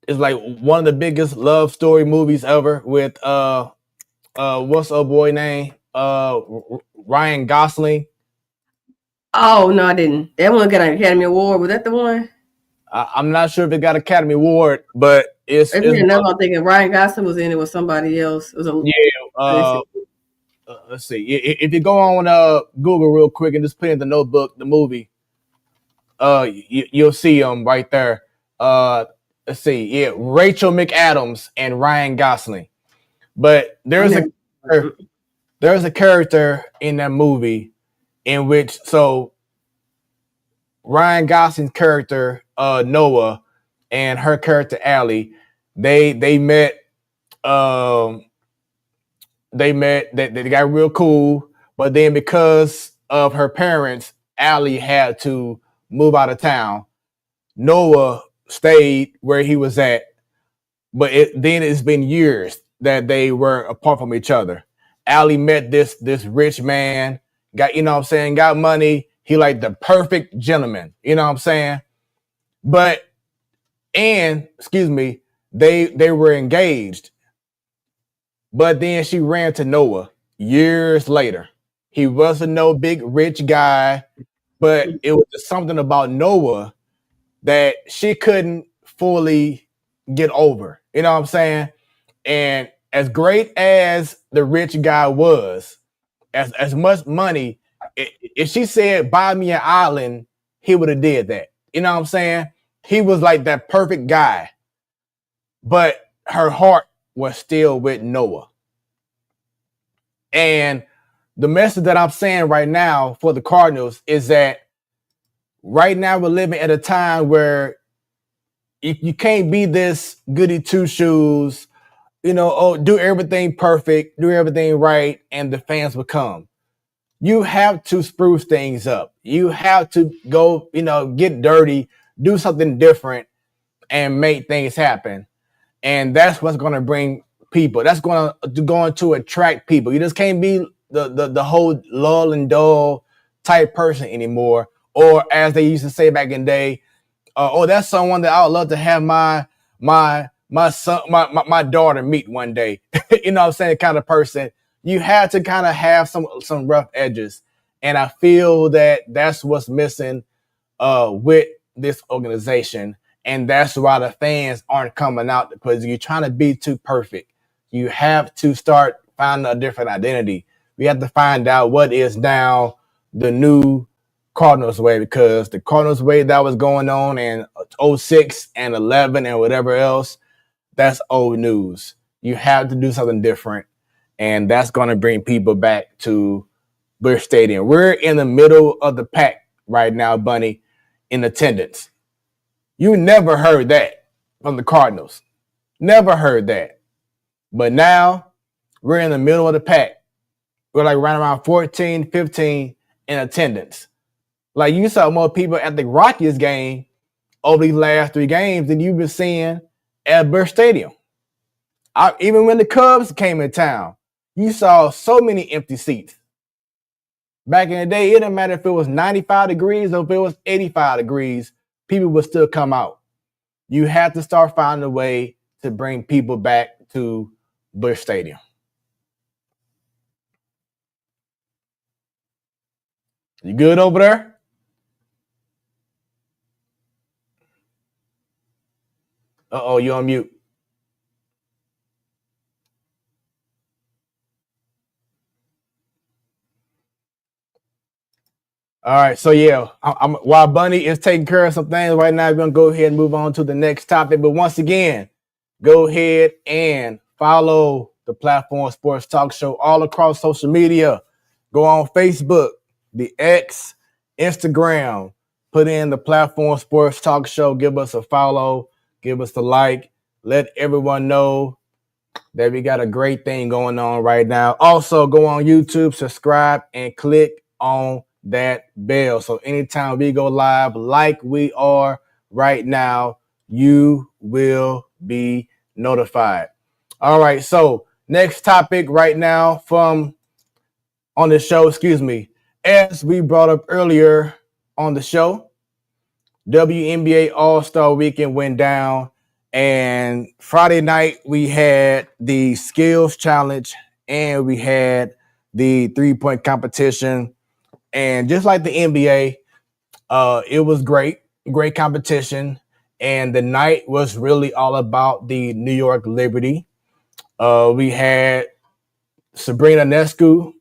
It's like one of the biggest love story movies ever with what's a boy name? Ryan Gosling. Oh no, I didn't. That one got an Academy Award. Was that the one? I'm not sure if it got an Academy Award, but it's another. I'm thinking Ryan Gosling was in it with somebody else. It was let's see. If you go on Google real quick and just put in The Notebook, the movie, you'll see them right there. Let's see. Yeah, Rachel McAdams and Ryan Gosling. But there's a character in that movie in which Ryan Gosling's character Noah and her character Allie, they met. They got real cool, but then because of her parents, Allie had to move out of town. Noah stayed where he was at, but then it's been years that they were apart from each other. Allie met this rich man, got got money. He like the perfect gentleman, you know what I'm saying? But they were engaged. But then she ran to Noah years later. He wasn't no big rich guy, but it was just something about Noah that she couldn't fully get over. You know what I'm saying? And as great as the rich guy was, as much money, if she said buy me an island, he would have did that. You know what I'm saying? He was like that perfect guy, but her heart was still with Noah. And the message that I'm saying right now for the Cardinals is that right now we're living at a time where you can't be this goody two shoes, do everything perfect, do everything right, and the fans will come. You have to spruce things up. You have to go, get dirty, do something different, and make things happen. And that's what's going to bring people. That's going to attract people. You just can't be the whole lull and dull type person anymore. Or as they used to say back in the day, that's someone that I would love to have my son, my daughter meet one day. You know what I'm saying? Kind of person. You have to kind of have some rough edges. And I feel that that's what's missing with this organization. And that's why the fans aren't coming out, because you're trying to be too perfect. You have to start finding a different identity. We have to find out what is now the new Cardinals way, because the Cardinals way that was going on in 06 and 11 and whatever else, that's old news. You have to do something different. And that's going to bring people back to Busch Stadium. We're in the middle of the pack right now, Bunny, in attendance. You never heard that from the Cardinals. Never heard that. But now we're in the middle of the pack. We're like right around 14, 15 in attendance. Like you saw more people at the Rockies game over these last 3 games than you've been seeing at Busch Stadium. Even when the Cubs came in town, you saw so many empty seats. Back in the day, it didn't matter if it was 95 degrees or if it was 85 degrees, people would still come out. You have to start finding a way to bring people back to Busch Stadium. You good over there? Uh-oh, you're on mute. All right, so yeah, while Bunny is taking care of some things right now, we're going to go ahead and move on to the next topic. But once again, go ahead and follow the Platform Sports Talk Show all across social media. Go on Facebook, the X, Instagram, put in the Platform Sports Talk Show. Give us a follow, give us a like, let everyone know that we got a great thing going on right now. Also, go on YouTube, subscribe, and click on that bell. So anytime we go live like we are right now, you will be notified. All right, so next topic right now from on the show, as we brought up earlier on the show, WNBA All-Star Weekend went down, and Friday night we had the skills challenge and we had the 3-point competition. And just like the NBA, it was great competition. And the night was really all about the New York Liberty. We had Sabrina Ionescu,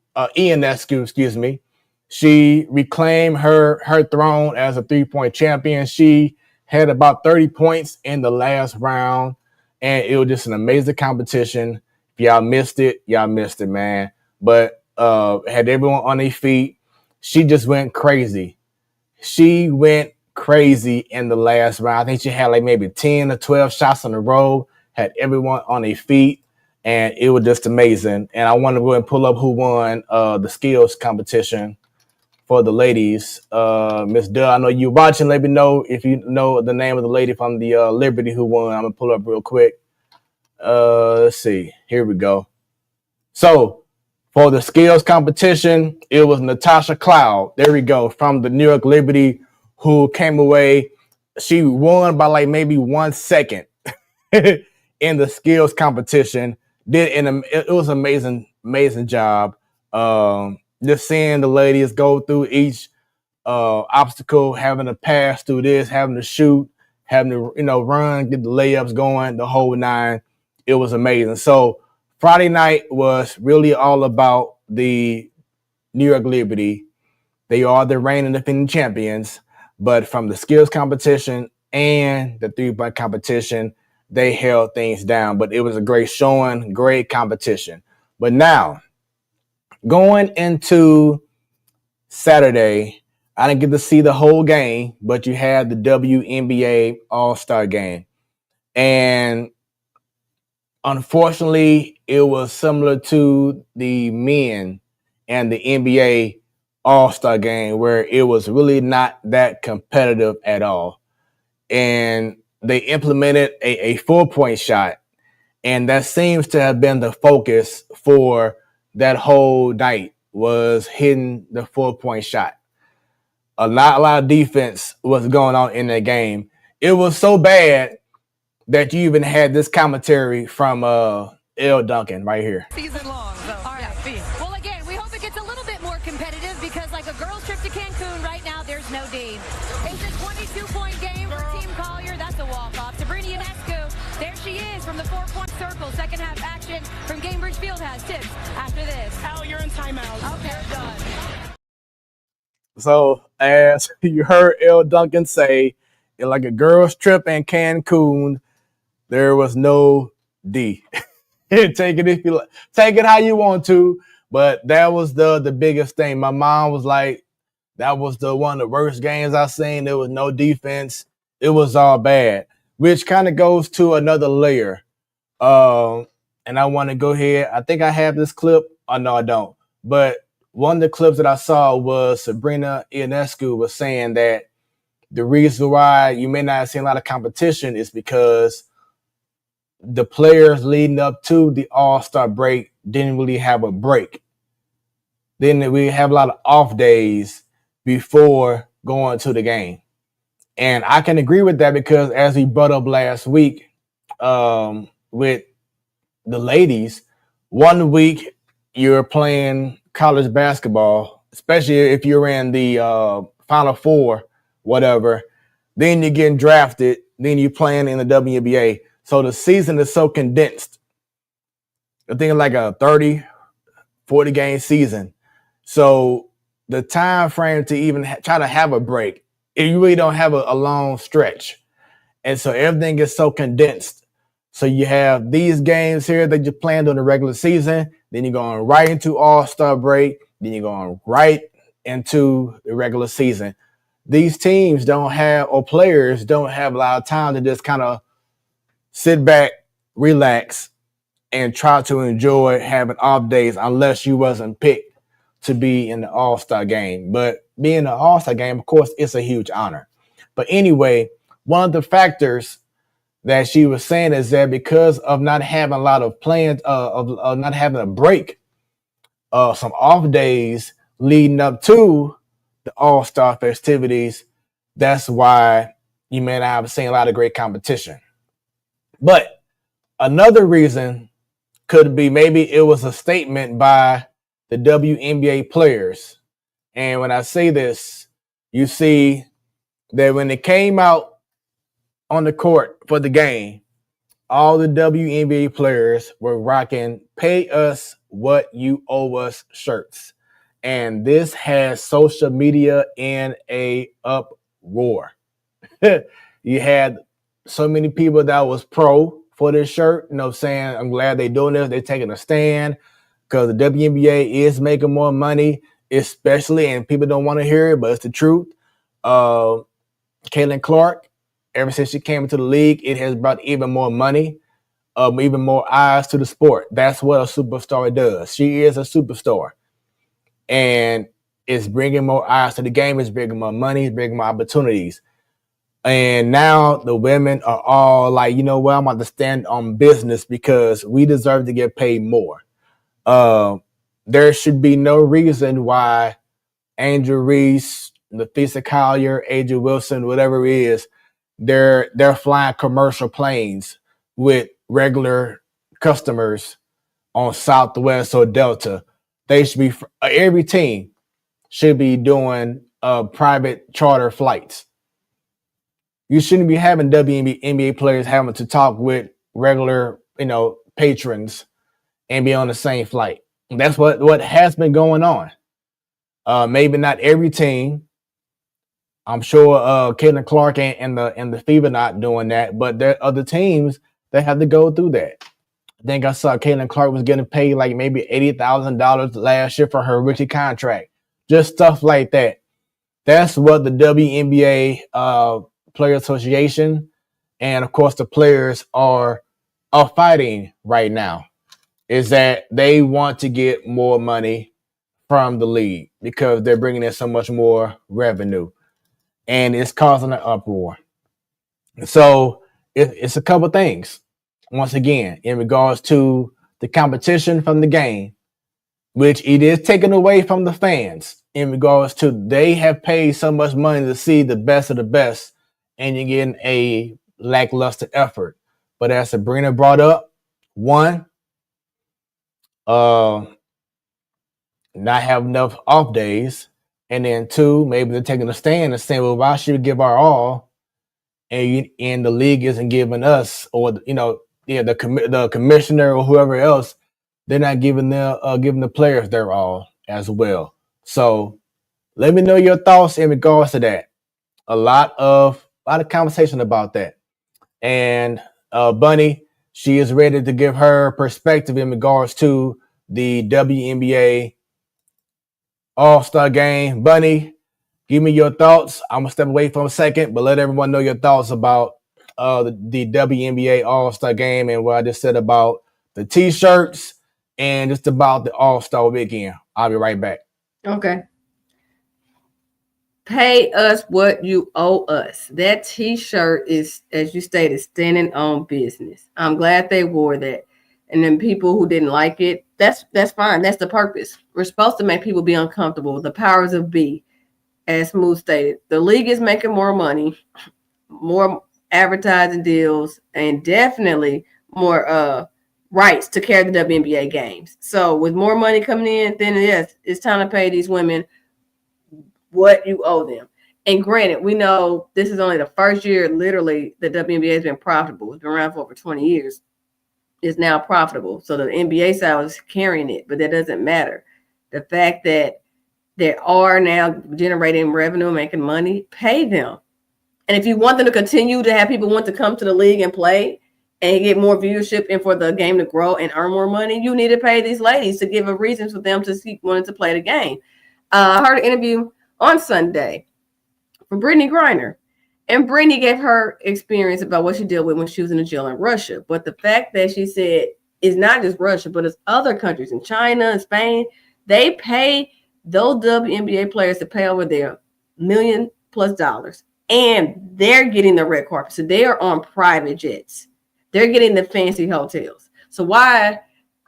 She reclaimed her throne as a 3-point champion. She had about 30 points in the last round, and it was just an amazing competition. If y'all missed it, man. But had everyone on their feet. she just went crazy. She went crazy in the last round. I think she had like maybe 10 or 12 shots in a row, had everyone on their feet, and it was just amazing. And I want to go and pull up who won the skills competition for the ladies. Miss Duh, I know you're watching. Let me know if you know the name of the lady from the Liberty who won. I'm going to pull up real quick. Let's see. Here we go. So for the skills competition, it was Natasha Cloud. There we go. From the New York Liberty, who came away. She won by like maybe 1 second in the skills competition. It was amazing job. Just seeing the ladies go through each obstacle, having to pass through this, having to shoot, having to run, get the layups going, the whole nine. It was amazing. So Friday night was really all about the New York Liberty. They are the reigning defending champions, but from the skills competition and the three-point competition, they held things down. But it was a great showing, great competition. But now, going into Saturday, I didn't get to see the whole game, but you had the WNBA All-Star game. And unfortunately, it was similar to the men and the NBA All-Star game, where it was really not that competitive at all. And they implemented a 4-point shot, and that seems to have been the focus for that whole night, was hitting the 4-point shot. A lot of defense was going on in that game. It was so bad that you even had this commentary from L. Duncan right here. Season long. So. All right. Yeah. Well, again, we hope it gets a little bit more competitive, because like a girls trip to Cancun right now, there's no D. It's a 22-point game for Team Collier. That's a walk-off. Sabrina Ionescu, there she is from the 4-point circle. Second half action from Gainbridge Fieldhouse. Tips after this. Al, you're in timeout. Okay, done. So as you heard L. Duncan say, like a girls trip in Cancun, there was no D. Take it how you want to, but that was the biggest thing. My mom was like, that was one of the worst games I've seen. There was no defense. It was all bad, which kind of goes to another layer. And I want to go ahead. I think I have this clip. Oh, no, I don't. But one of the clips that I saw was Sabrina Ionescu was saying that the reason why you may not see a lot of competition is because the players leading up to the All-Star break didn't really have a break. Then we have a lot of off days before going to the game. And I can agree with that, because as we brought up last week with the ladies, 1 week you're playing college basketball, especially if you're in the Final Four, whatever. Then you're getting drafted. Then you're playing in the WNBA. So the season is so condensed. I think like a 30, 40 game season. So the time frame to even try to have a break, you really don't have a long stretch. And so everything is so condensed. So you have these games here that you planned during the regular season. Then you're going right into All-Star break. Then you're going right into the regular season. These teams don't have, or players don't have a lot of time to just kind of sit back, relax, and try to enjoy having off days, unless you wasn't picked to be in the All-Star game. But being in the All-Star game, of course, it's a huge honor. But anyway, one of the factors that she was saying is that because of not having a lot of plans, of not having a break, some off days leading up to the All-Star festivities, that's why you may not have seen a lot of great competition. But another reason could be maybe it was a statement by the WNBA players. And when I say this, you see that when they came out on the court for the game, all the WNBA players were rocking "Pay Us What You Owe Us" shirts. And this has social media in a uproar. You had so many people that was pro for this shirt, saying, I'm glad they're doing this. They're taking a stand because the WNBA is making more money. especially, and people don't want to hear it, but it's the truth. Caitlin Clark, ever since she came into the league, it has brought even more money, even more eyes to the sport. That's what a superstar does. She is a superstar, and it's bringing more eyes to the game. It's bringing more money. It's bringing more opportunities. And now the women are all like, you know what? I'm about to stand on business because we deserve to get paid more. There should be no reason why Angel Reese, Nafisa Collier, Aja Wilson, whatever it is, they're flying commercial planes with regular customers on Southwest or Delta. They should be every team should be doing private charter flights. You shouldn't be having WNBA players having to talk with regular, patrons and be on the same flight. That's what has been going on. Maybe not every team. I'm sure Caitlin Clark and the Fever not doing that, but there are other teams that have to go through that. I think I saw Caitlin Clark was getting paid like maybe $80,000 last year for her rookie contract. Just stuff like that. That's what the WNBA Player Association and of course the players are fighting right now. Is that they want to get more money from the league because they're bringing in so much more revenue, and it's causing an uproar. So it's a couple things. Once again, in regards to the competition from the game, which it is taken away from the fans in regards to they have paid so much money to see the best of the best, and you're getting a lackluster effort. But as Sabrina brought up, one, not have enough off days, and then two, maybe they're taking a stand and saying, well, why should we give our all and the league isn't giving us, or the commissioner or whoever else, they're not giving the players their all as well. So let me know your thoughts in regards to that. A lot of conversation about that. And Bunny, she is ready to give her perspective in regards to the WNBA All-Star Game. Bunny, give me your thoughts. I'm gonna step away for a second, but let everyone know your thoughts about the WNBA All-Star Game and what I just said about the T-shirts and just about the All-Star Weekend. I'll be right back. Okay. Pay us what you owe us. That T-shirt is, as you stated, standing on business. I'm glad they wore that. And then people who didn't like it, that's fine. That's the purpose. We're supposed to make people be uncomfortable. The powers of be, as Smoooth stated, the league is making more money, more advertising deals, and definitely more rights to carry the WNBA games. So with more money coming in, then yes, it's time to pay these women what you owe them. And granted, we know this is only the first year, literally, the WNBA has been profitable. It's been around for over 20 years. It's now profitable. So the NBA side is carrying it, but that doesn't matter. The fact that they are now generating revenue, making money, pay them. And if you want them to continue to have people want to come to the league and play and get more viewership and for the game to grow and earn more money, you need to pay these ladies to give a reason for them to keep wanting to play the game. I heard an interview on Sunday from Brittany Griner. And Brittany gave her experience about what she dealt with when she was in the jail in Russia. But the fact that she said it's not just Russia, but it's other countries in China and Spain, they pay those WNBA players to pay over their $1 million+ and they're getting the red carpet. So they are on private jets. They're getting the fancy hotels. So why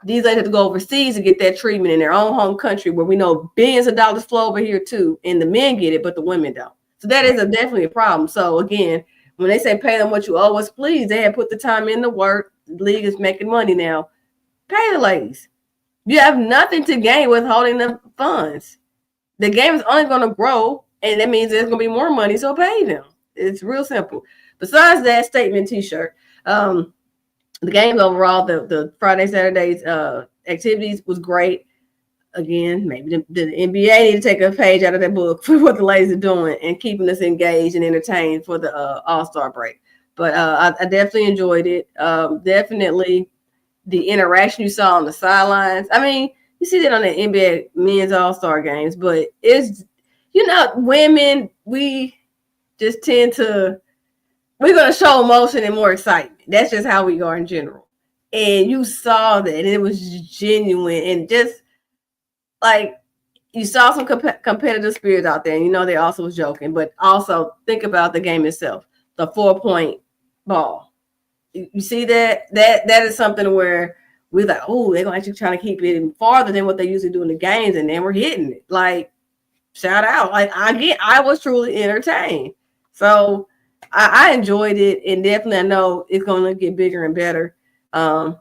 these ladies have to go overseas to get that treatment in their own home country where we know billions of dollars flow over here too, and the men get it, but the women don't. So that is definitely a problem. So again, when they say pay them what you owe us, please, they have put the time in the work. The league is making money now. Pay the ladies. You have nothing to gain with holding the funds. The game is only going to grow, and that means there's going to be more money, so pay them. It's real simple. Besides that statement T-shirt, the games overall, the Friday, Saturdays activities was great. Again, maybe the NBA need to take a page out of that book for what the ladies are doing and keeping us engaged and entertained for the All-Star break. But I definitely enjoyed it. Definitely the interaction you saw on the sidelines. I mean, You see that on the NBA men's All-Star games, but it's, women, we just tend to, we're going to show emotion and more excitement. That's just how we are in general. And you saw that, and it was genuine, and just like, you saw some competitive spirit out there, and they also was joking, but also think about the game itself, the 4-point ball. You see that is something where we're like, oh, they're gonna actually try to keep it farther than what they usually do in the games, and then we're hitting it. Like, shout out. Like, I was truly entertained. So I enjoyed it, and definitely I know it's gonna get bigger and better. And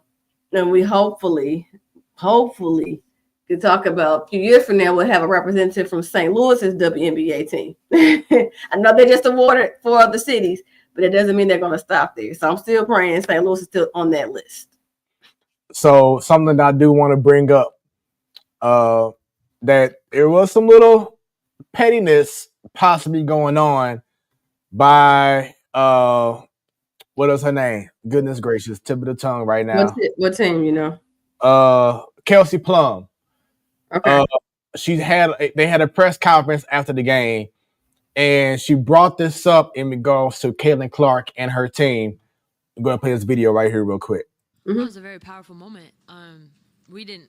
we hopefully can talk about a few years from now, we'll have a representative from St. Louis's WNBA team. I know they just awarded 4 other cities, but it doesn't mean they're going to stop there. So I'm still praying St. Louis is still on that list. So something I do want to bring up, that there was some little pettiness possibly going on by what is her name? Goodness gracious, tip of the tongue right now. What team, Kelsey Plum. Okay. They had a press conference after the game, and she brought this up in regards to Caitlin Clark and her team. I'm going to play this video right here real quick. It was a very powerful moment. We didn't,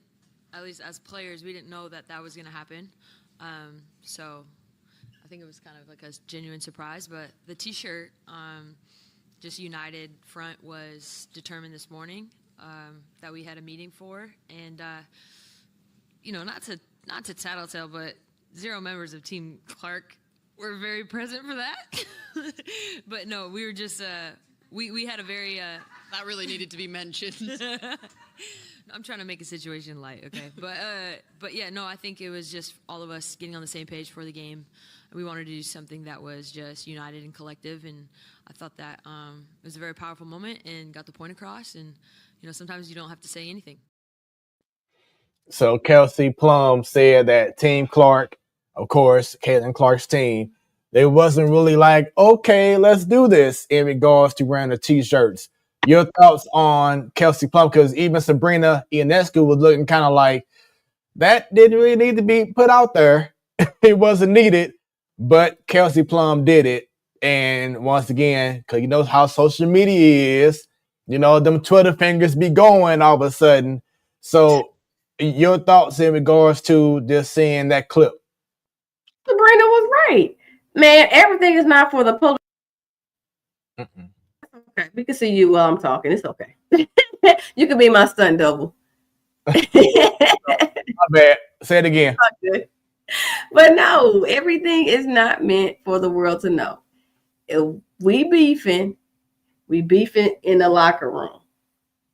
at least as players, we didn't know that was going to happen. So I think it was kind of like a genuine surprise. But the T-shirt, just United Front, was determined this morning that we had a meeting for, and not to tattletale, but 0 members of Team Clark were very present for that. But no, we were just we had a very that really needed to be mentioned. I'm trying to make a situation light, okay? But yeah, no, I think it was just all of us getting on the same page for the game. We wanted to do something that was just united and collective, and I thought that it was a very powerful moment and got the point across. And sometimes you don't have to say anything. So Kelsey Plum said that Team Clark, of course, Caitlin Clark's team, they wasn't really like, okay, let's do this in regards to wearing the T-shirts. Your thoughts on Kelsey Plum? Because even Sabrina Ionescu was looking kind of like, that didn't really need to be put out there. It wasn't needed, but Kelsey Plum did it. And once again, because you know how social media is, them Twitter fingers be going all of a sudden. So your thoughts in regards to just seeing that clip? Sabrina was right. Man, everything is not for the public. Okay, we can see you while I'm talking. It's okay. You can be my stunt double. My bad. Say it again. But no, everything is not meant for the world to know. If we beefing in the locker room.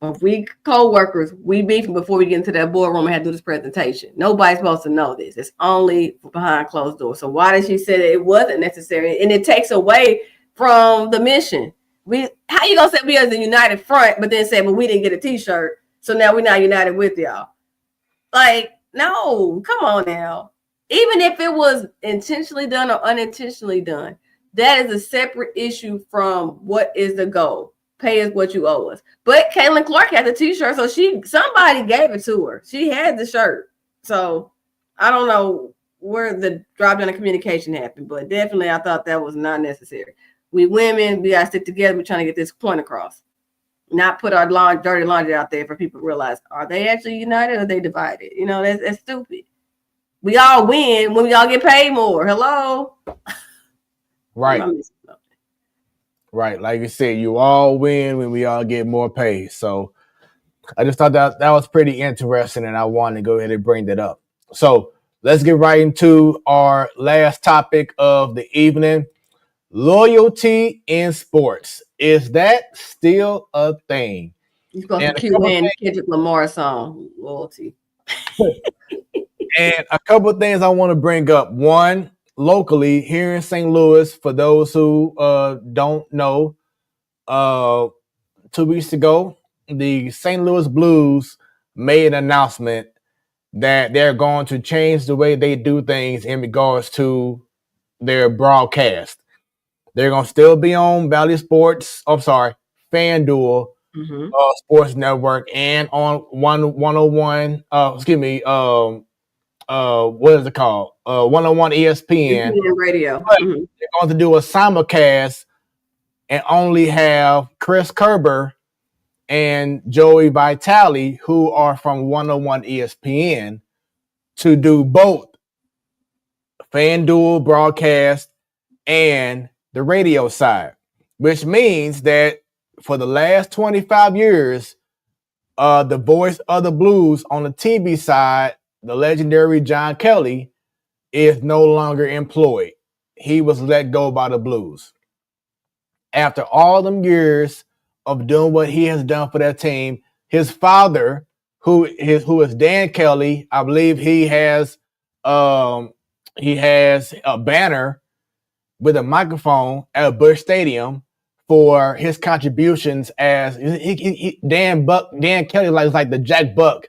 If we co-workers, we beefing before we get into that boardroom and have to do this presentation. Nobody's supposed to know this. It's only behind closed doors. So why did she say that it wasn't necessary? And it takes away from the mission. How you gonna say we as a united front, but then say, but we didn't get a T-shirt, so now we're not united with y'all? Like, no, come on now. Even if it was intentionally done or unintentionally done, that is a separate issue from what is the goal. Pay us what you owe us. But Caitlin Clark had the T-shirt, so somebody gave it to her. She had the shirt. So I don't know where the drop down of communication happened, but definitely I thought that was not necessary. We women, we gotta stick together. We're trying to get this point across. Not put our dirty laundry out there for people to realize, are they actually united or are they divided? That's stupid. We all win when we all get paid more. Hello? Right. Right. Like you said, you all win when we all get more pay. So I just thought that was pretty interesting, and I wanted to go ahead and bring that up. So let's get right into our last topic of the evening. Loyalty in sports. Is that still a thing? You're supposed to cue in Kendrick Lamar's song, Loyalty. And a couple of things I want to bring up. One, locally here in St. Louis, for those who don't know, 2 weeks ago, the St. Louis Blues made an announcement that they're going to change the way they do things in regards to their broadcast. They're going to still be on FanDuel, Sports Network and on 101. What is it called? 101 ESPN. Radio. But they're going to do a simulcast and only have Chris Kerber and Joey Vitale, who are from 101 ESPN, to do both FanDuel broadcast and the radio side, which means that for the last 25 years, the voice of the Blues on the TV side, the legendary John Kelly, is no longer employed. He was let go by the Blues. After all them years of doing what he has done for that team, his father, who is Dan Kelly, I believe he has a banner with a microphone at Busch Stadium for his contributions as Dan Kelly is like the Jack Buck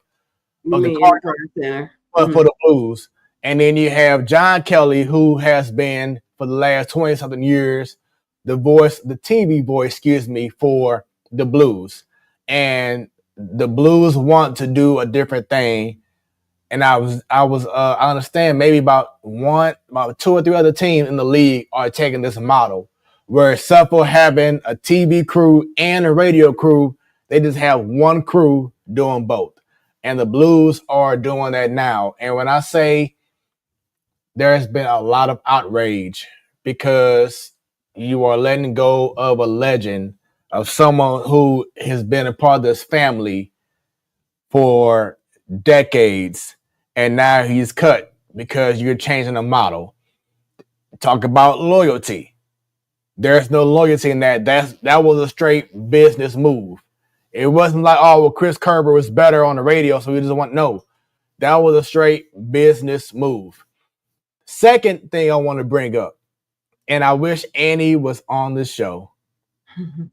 of the Cardinals for the Blues. And then you have John Kelly, who has been for the last 20-something years the TV voice, for the Blues. And the Blues want to do a different thing. And I understand maybe about two or three other teams in the league are taking this model where except for having a TV crew and a radio crew, they just have one crew doing both. And the Blues are doing that now. And when I say there has been a lot of outrage because you are letting go of a legend, of someone who has been a part of this family for decades, and now he's cut because you're changing the model. Talk about loyalty. There's no loyalty in that. That was a straight business move. It wasn't like, oh, well, Chris Kerber was better on the radio, so we just want no. That was a straight business move. Second thing I want to bring up, and I wish Annie was on the show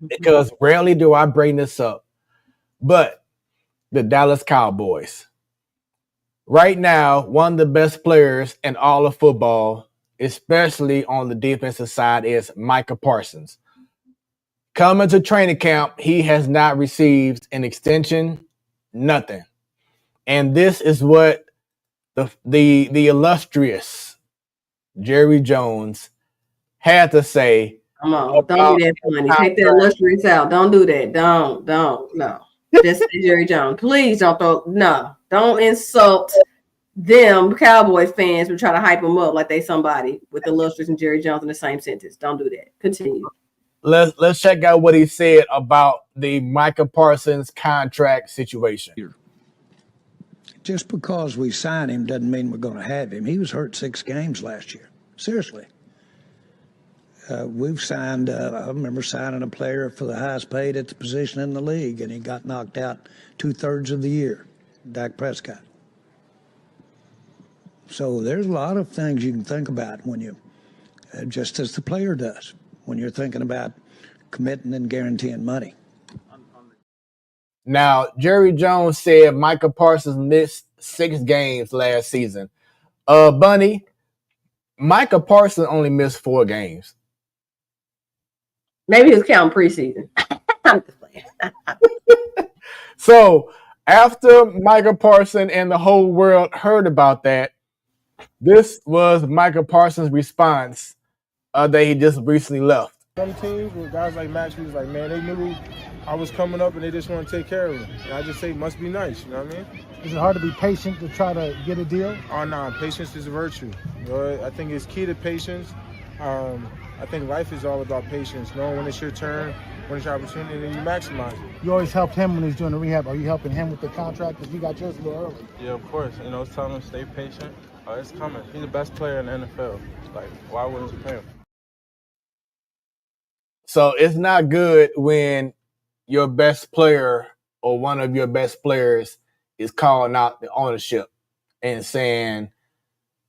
because rarely do I bring this up, but the Dallas Cowboys. Right now, one of the best players in all of football, especially on the defensive side, is Micah Parsons. Coming to training camp, he has not received an extension, nothing. And this is what the illustrious Jerry Jones had to say. Come on, don't be that funny. Take that illustrious out. Don't do that. Don't, no. Just say Jerry Jones. Please don't insult them Cowboys fans who try to hype them up like they somebody with illustrious and Jerry Jones in the same sentence. Don't do that. Continue. Let's check out what he said about the Micah Parsons contract situation. Just because we signed him doesn't mean we're going to have him. He was hurt 6 games last year. Seriously. We've signed, I remember signing a player for the highest paid at the position in the league, and he got knocked out 2/3 of the year, Dak Prescott. So there's a lot of things you can think about when you, just as the player does, when you're thinking about committing and guaranteeing money. Now, Jerry Jones said Micah Parsons missed 6 games last season. Bunny, Micah Parsons only missed 4 games. Maybe he was counting preseason. I'm just playing. So after Micah Parsons and the whole world heard about that, this was Micah Parsons' response that he just recently left. Some teams with guys like Max, he was like, man, they knew I was coming up and they just want to take care of him. And I just say, must be nice, you know what I mean? Is it hard to be patient to try to get a deal? Oh, no, patience is a virtue. You know, I think it's key to patience. I think life is all about patience, knowing when it's your turn, when it's your opportunity, and then you maximize it. You always helped him when he's doing the rehab. Are you helping him with the contract? Because you got yours a little early. Yeah, of course. You know, telling him stay patient. It's coming. He's the best player in the NFL. Like, why wouldn't you pay him? So it's not good when your best player or one of your best players is calling out the ownership and saying,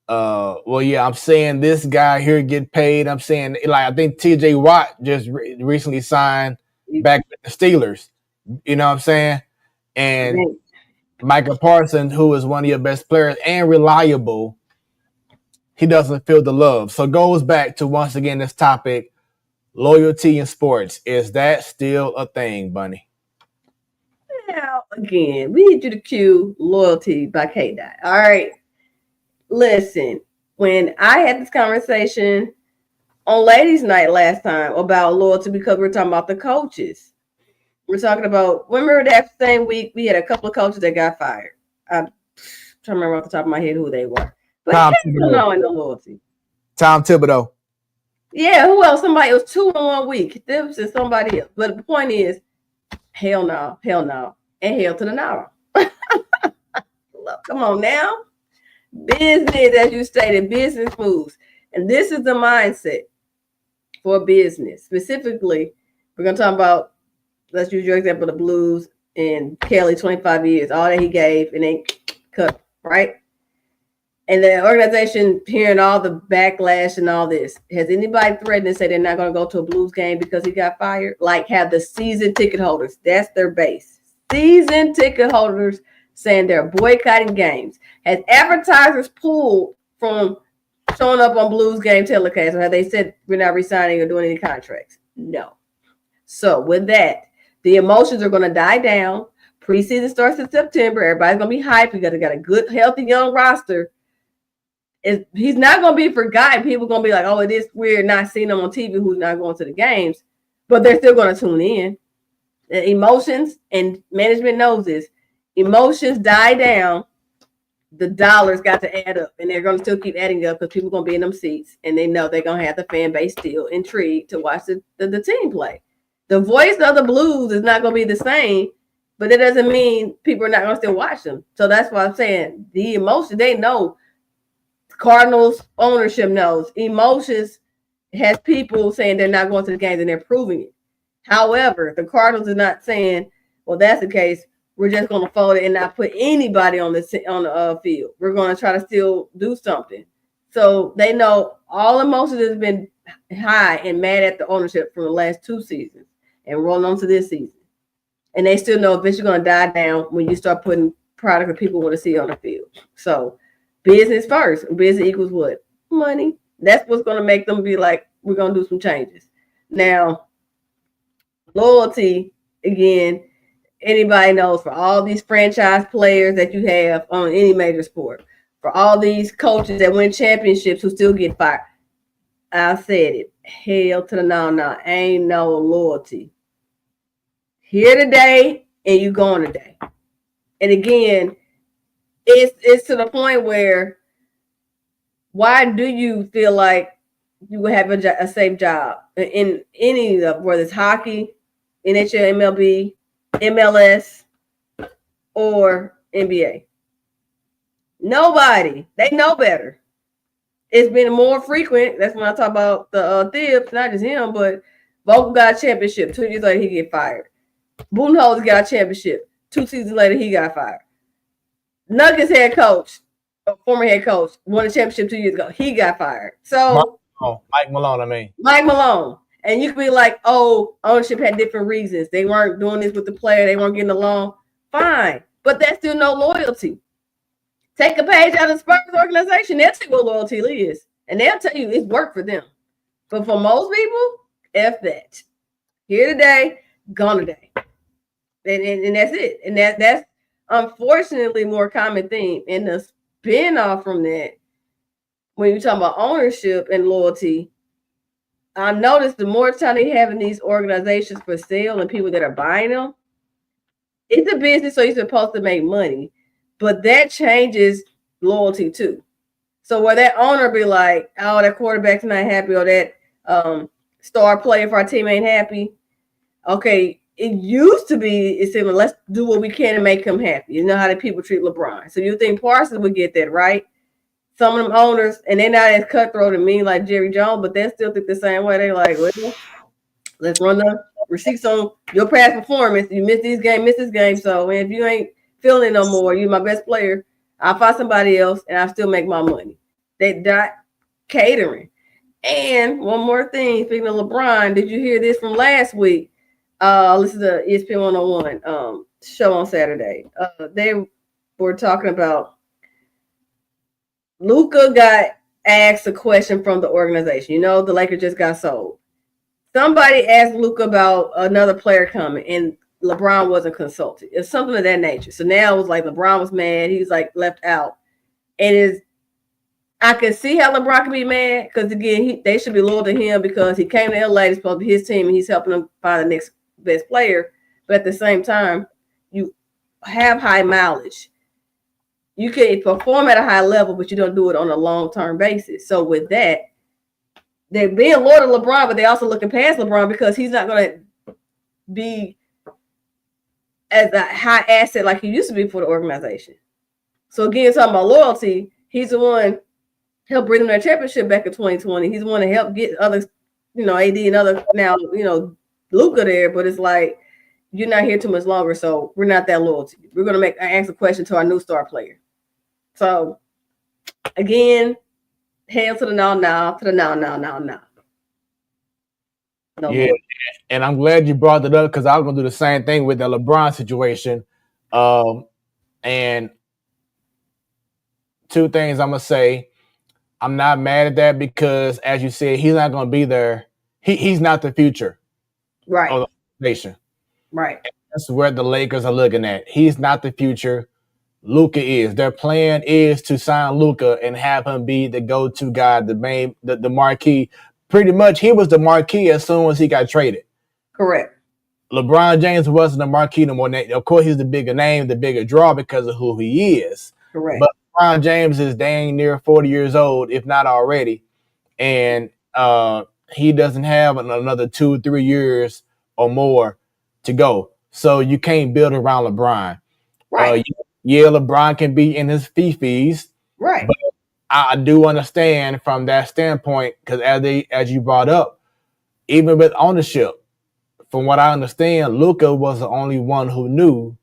well, yeah, I'm saying this guy here get paid. I'm saying, like, I think TJ Watt just recently signed back with the Steelers. You know what I'm saying? And Micah Parsons, who is one of your best players and reliable, he doesn't feel the love. So it goes back to, once again, this topic, loyalty in sports. Is that still a thing, Bunny? Now, again, we need you to cue Loyalty by K-Dot. All right. Listen, when I had this conversation on Ladies' Night last time about loyalty, because we're talking about the coaches. We're talking about, remember that same week, we had a couple of coaches that got fired. I'm trying to remember off the top of my head who they were. But Tom Thibodeau in the loyalty. Tom Thibodeau. Yeah, who else? Somebody, it was 2 in 1 week. This was somebody else. But the point is, hell no, and hell to the no. Look, come on now. Business, as you stated, business moves. And this is the mindset for business. Specifically, we're going to talk about, let's use your example, the Blues and Kelly, 25 years, all that he gave, and they cut, right? And the organization hearing all the backlash and all this, has anybody threatened to say they're not going to go to a Blues game because he got fired? Like, have the season ticket holders, that's their base. Season ticket holders saying they're boycotting games. Has advertisers pulled from showing up on Blues game telecast, or have they said we're not resigning or doing any contracts? No. So with that, the emotions are going to die down. Preseason starts in September. Everybody's going to be hyped. We got a good, healthy, young roster. He's not going to be forgotten. People are going to be like, oh, it is weird not seeing him on TV who's not going to the games, but they're still going to tune in. The emotions, and management knows this, emotions die down. The dollars got to add up, and they're going to still keep adding up because people are going to be in them seats, and they know they're going to have the fan base still intrigued to watch the team play. The voice of the Blues is not going to be the same, but that doesn't mean people are not going to still watch them. So that's why I'm saying the emotion, they know. Cardinals ownership knows. Emotions has people saying they're not going to the games, and they're proving it. However, the Cardinals are not saying, well, that's the case. We're just going to fold it and not put anybody on the field. We're going to try to still do something. So they know all emotions has been high and mad at the ownership from the last 2 seasons and rolling on to this season. And they still know eventually going to die down when you start putting product that people want to see on the field. So business first. Business equals what? Money. That's what's going to make them be like, we're going to do some changes. Now, loyalty, again, anybody knows, for all these franchise players that you have on any major sport, for all these coaches that win championships who still get fired, I said it. Hell to the no. Ain't no loyalty. Here today and you gone today. And again, it's to the point where, why do you feel like you would have a safe job in any of, whether it's hockey, NHL, MLB, MLS, or NBA? Nobody. They know better. It's been more frequent. That's when I talk about the Thibs, not just him, but Vogel got a championship. 2 years later, he get fired. Budenholzer got a championship. 2 seasons later, he got fired. Nuggets head coach, former head coach, won a championship 2 years ago. He got fired. So Mike Malone. Mike Malone. And you could be like, oh, ownership had different reasons. They weren't doing this with the player. They weren't getting along. Fine. But that's still no loyalty. Take a page out of the Spurs organization. They'll tell you what loyalty is. And they'll tell you it's work for them. But for most people, F that. Here today, gone today. And that's it. And that's unfortunately more common theme. And the spin-off from that, when you talk about ownership and loyalty, I've noticed the more time they have in these organizations for sale and people that are buying them, it's a business, so you're supposed to make money. But that changes loyalty too. So where that owner be like, oh, that quarterback's not happy, or that star player for our team ain't happy. Okay, it used to be, it's saying, let's do what we can to make him happy. You know how the people treat LeBron. So you think Parsons would get that, right? Some of them owners, and they're not as cutthroat and mean like Jerry Jones, but they still think the same way. They like, well, let's run the receipts on your past performance. You miss this game. So if you ain't feeling it no more, you're my best player, I'll find somebody else and I'll still make my money. They not catering. And one more thing, speaking of LeBron, did you hear this from last week? Listen to ESPN 101 show on Saturday. They were talking about Luka got asked a question from the organization. You know, the Lakers just got sold. Somebody asked Luka about another player coming, and LeBron wasn't consulted. It's something of that nature. So now it was like LeBron was mad. He was like left out. And I can see how LeBron can be mad because again, they should be loyal to him because he came to LA. It's supposed to be his team, and he's helping them find the next best player. But at the same time, you have high mileage. You can perform at a high level, but you don't do it on a long-term basis. So with that, they're being loyal to LeBron, but they're also looking past LeBron because he's not going to be as a high asset like he used to be for the organization. So again, talking about loyalty, he's the one helped bring them their championship back in 2020. He's the one to help get others, AD and other now, Luka there. But it's like you're not here too much longer, so we're not that loyal to you. We're gonna ask a question to our new star player. So again, hail to the now, to the now. No yeah, more. and I'm glad you brought it up because I was gonna do the same thing with the LeBron situation. And two things I'm gonna say. I'm not mad at that because, as you said, he's not gonna be there. He's not the future Right. of the nation. Right. And that's where the Lakers are looking at. He's not the future. Luka is. Their plan is to sign Luka and have him be the go-to guy, the marquee. Pretty much, he was the marquee as soon as he got traded. Correct. LeBron James wasn't the marquee no more. Of course, he's the bigger name, the bigger draw because of who he is. Correct. But LeBron James is dang near 40 years old, if not already. And he doesn't have another 2-3 years or more to go. So you can't build around LeBron. Right. LeBron can be in his fifis. Right. But I do understand from that standpoint because as you brought up, even with ownership, from what I understand, Luka was the only one who knew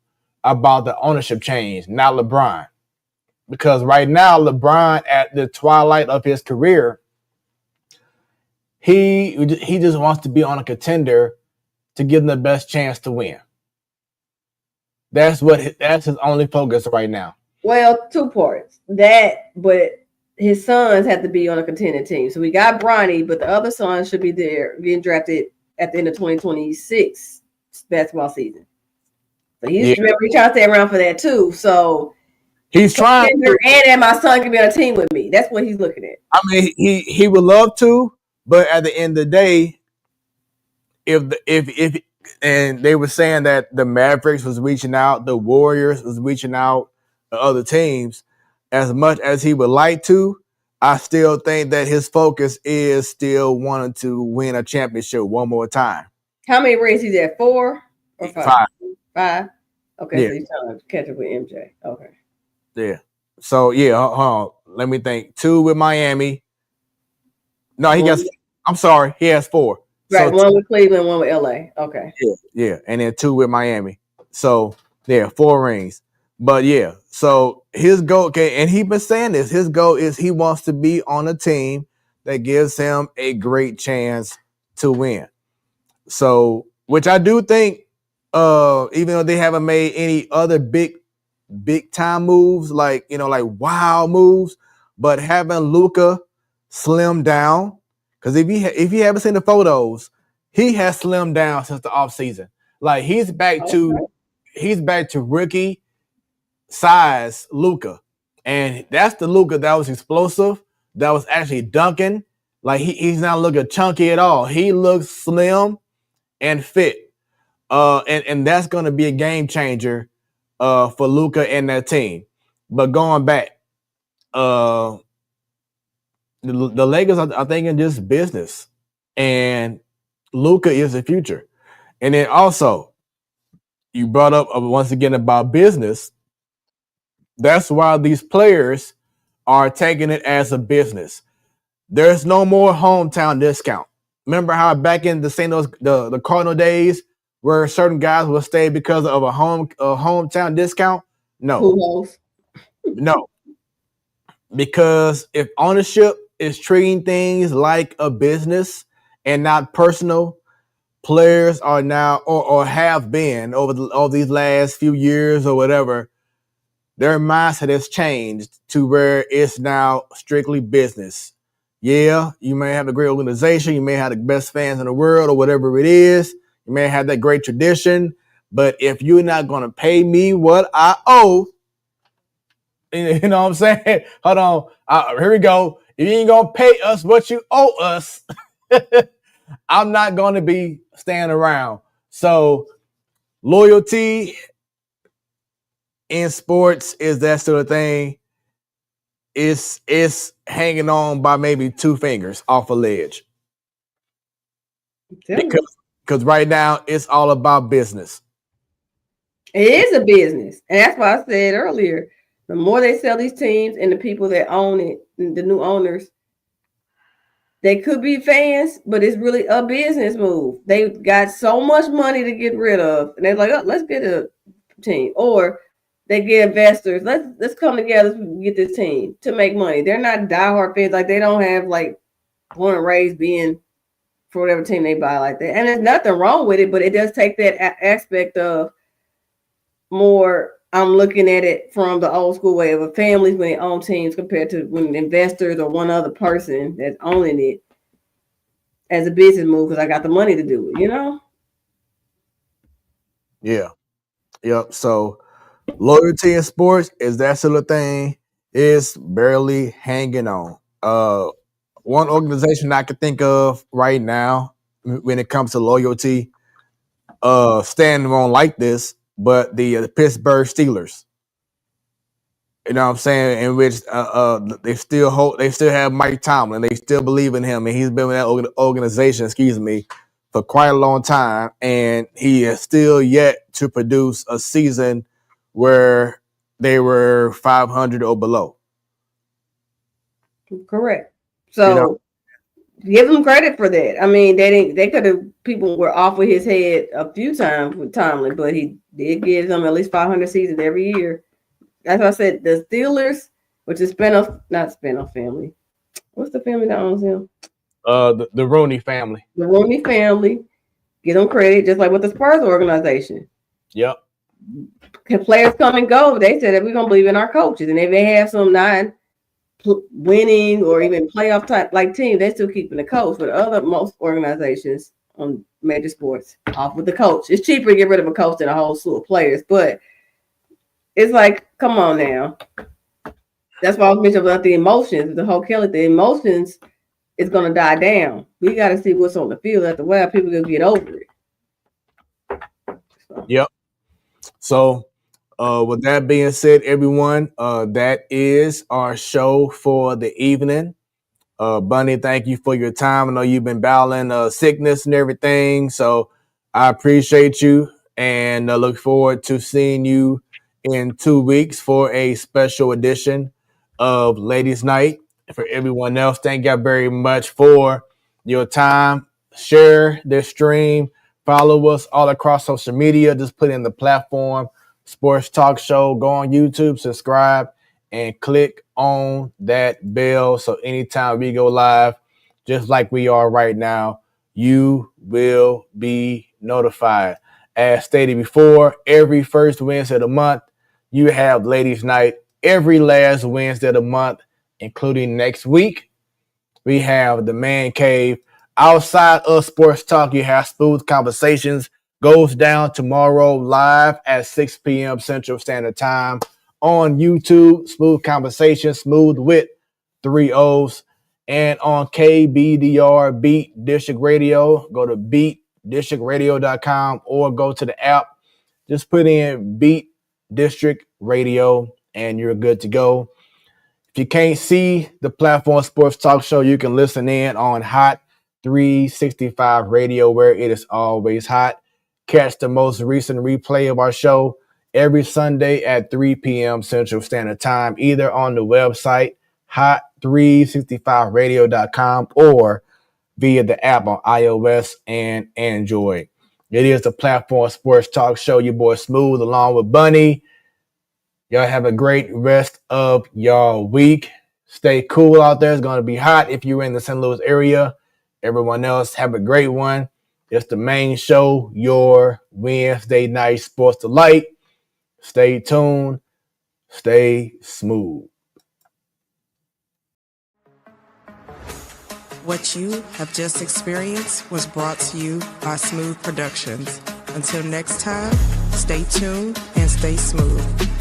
about the ownership change, not LeBron. Because right now, LeBron at the twilight of his career, he just wants to be on a contender to give them the best chance to win. That's his only focus right now. Well, two parts. That, but his sons have to be on a contending team. So we got Bronny, but the other sons should be there getting drafted at the end of 2026 basketball season. So he's trying to stay around for that too. So he's trying to, and my son can be on a team with me. That's what he's looking at. I mean, he would love to, but at the end of the day, if and they were saying that the Mavericks was reaching out, the Warriors was reaching out to other teams, as much as he would like to, I still think that his focus is still wanting to win a championship one more time. How many rings he's at? 4 or 5? 5. Okay, yeah. So he's trying to catch up with MJ. Okay. Yeah. So hold on. Let me think. 2 with Miami. No, he got. I'm sorry, he has 4. Right, so 1 with Cleveland, 1 with LA. Okay. Yeah, and then 2 with Miami. So 4 rings. But so his goal, and he's been saying this, his goal is he wants to be on a team that gives him a great chance to win. So, which I do think, even though they haven't made any other big time moves, like wow moves, but having Luka slim down, because if you haven't seen the photos, he has slimmed down since the offseason. Like he's back to rookie size Luka, and that's the Luka that was explosive, that was actually dunking. Like he's not looking chunky at all. He looks slim and fit. And that's going to be a game changer for Luka and that team. But going back, the Lakers are thinking just business, and Luka is the future. And then also, you brought up once again about business. That's why these players are taking it as a business. There's no more hometown discount. Remember how back in the St. Louis, the Cardinal days, where certain guys will stay because of a hometown discount? No. No. Because if ownership is treating things like a business and not personal, players are now or have been over these last few years or whatever, their mindset has changed to where it's now strictly business. Yeah, you may have a great organization, you may have the best fans in the world or whatever it is, you may have that great tradition, But if you're not going to pay me what I owe, you know what I'm saying? Hold on. Here we go. If you ain't going to pay us what you owe us, I'm not going to be staying around. So loyalty in sports is that sort of thing. It's hanging on by maybe 2 fingers off a ledge. Because right now it's all about business. It is a business. And that's why I said earlier, the more they sell these teams and the people that own it, the new owners, they could be fans, but it's really a business move. They got so much money to get rid of, and they're like, oh, let's get a team. Or they get investors. Let's come together and get this team to make money. They're not diehard fans. Like, they don't have like born and raised being for whatever team they buy like that. And there's nothing wrong with it, but it does take that aspect of more. I'm looking at it from the old school way of a families when they own teams compared to when investors or one other person that's owning it as a business move because I got the money to do it, you know? Yeah. Yep. So loyalty in sports is that sort of thing. Is barely hanging on. One organization I could think of right now when it comes to loyalty, standing on like this, but the Pittsburgh Steelers. You know what I'm saying? In which they still have Mike Tomlin. They still believe in him, and he's been with that organization, for quite a long time, and he is still yet to produce a season where they were 500 or below. Correct. So give them credit for that. I mean, they could have, people were off with his head a few times with Tomlin, but he did give them at least 500 seasons every year. That's why I said the Steelers, which is not spin-off family. What's the family that owns him? The Rooney family. The Rooney family. Give them credit, just like with the Spurs organization. Yep. Can players come and go? They said that we're gonna believe in our coaches, and if they have some winning or even playoff type like team, they're still keeping the coach. But most organizations on major sports off with the coach. It's cheaper to get rid of a coach than a whole slew of players, but it's like, come on now. That's why I was mentioning about the emotions, the whole Kelly. The emotions is gonna die down. We got to see what's on the field. After a while, people gonna get over it. Yep. So, with that being said, everyone, that is our show for the evening. Bunny, thank you for your time. I know you've been battling sickness and everything, so I appreciate you, and look forward to seeing you in 2 weeks for a special edition of Ladies Night. For everyone else, thank you very much for your time. Share this stream. Follow us all across social media. Just put in the platform Sports Talk Show. Go on YouTube, subscribe, and click on that bell. So anytime we go live, just like we are right now, you will be notified. As stated before, every first Wednesday of the month, you have Ladies Night. Every last Wednesday of the month, including next week, we have the Man Cave. Outside of Sports Talk, you have Smoooth Conversations. Goes down tomorrow live at 6 p.m. Central Standard Time on YouTube. Smoooth Conversations, Smooth with 3 O's. And on KBDR Beat District Radio, go to beatdistrictradio.com or go to the app. Just put in Beat District Radio and you're good to go. If you can't see the platform Sports Talk Show, you can listen in on Hot 365 Radio, where it is always hot. Catch the most recent replay of our show every Sunday at 3 p.m. Central Standard Time, either on the website hot365radio.com or via the app on iOS and Android. It is the platform Sports Talk Show. Your boy Smooth along with Bunny. Y'all have a great rest of y'all week. Stay cool out there. It's going to be hot if you're in the St. Louis area. Everyone else, have a great one. It's the main show, your Wednesday night sports delight. Stay tuned. Stay smooth. What you have just experienced was brought to you by Smoooth Productions. Until next time, Stay tuned and stay smooth.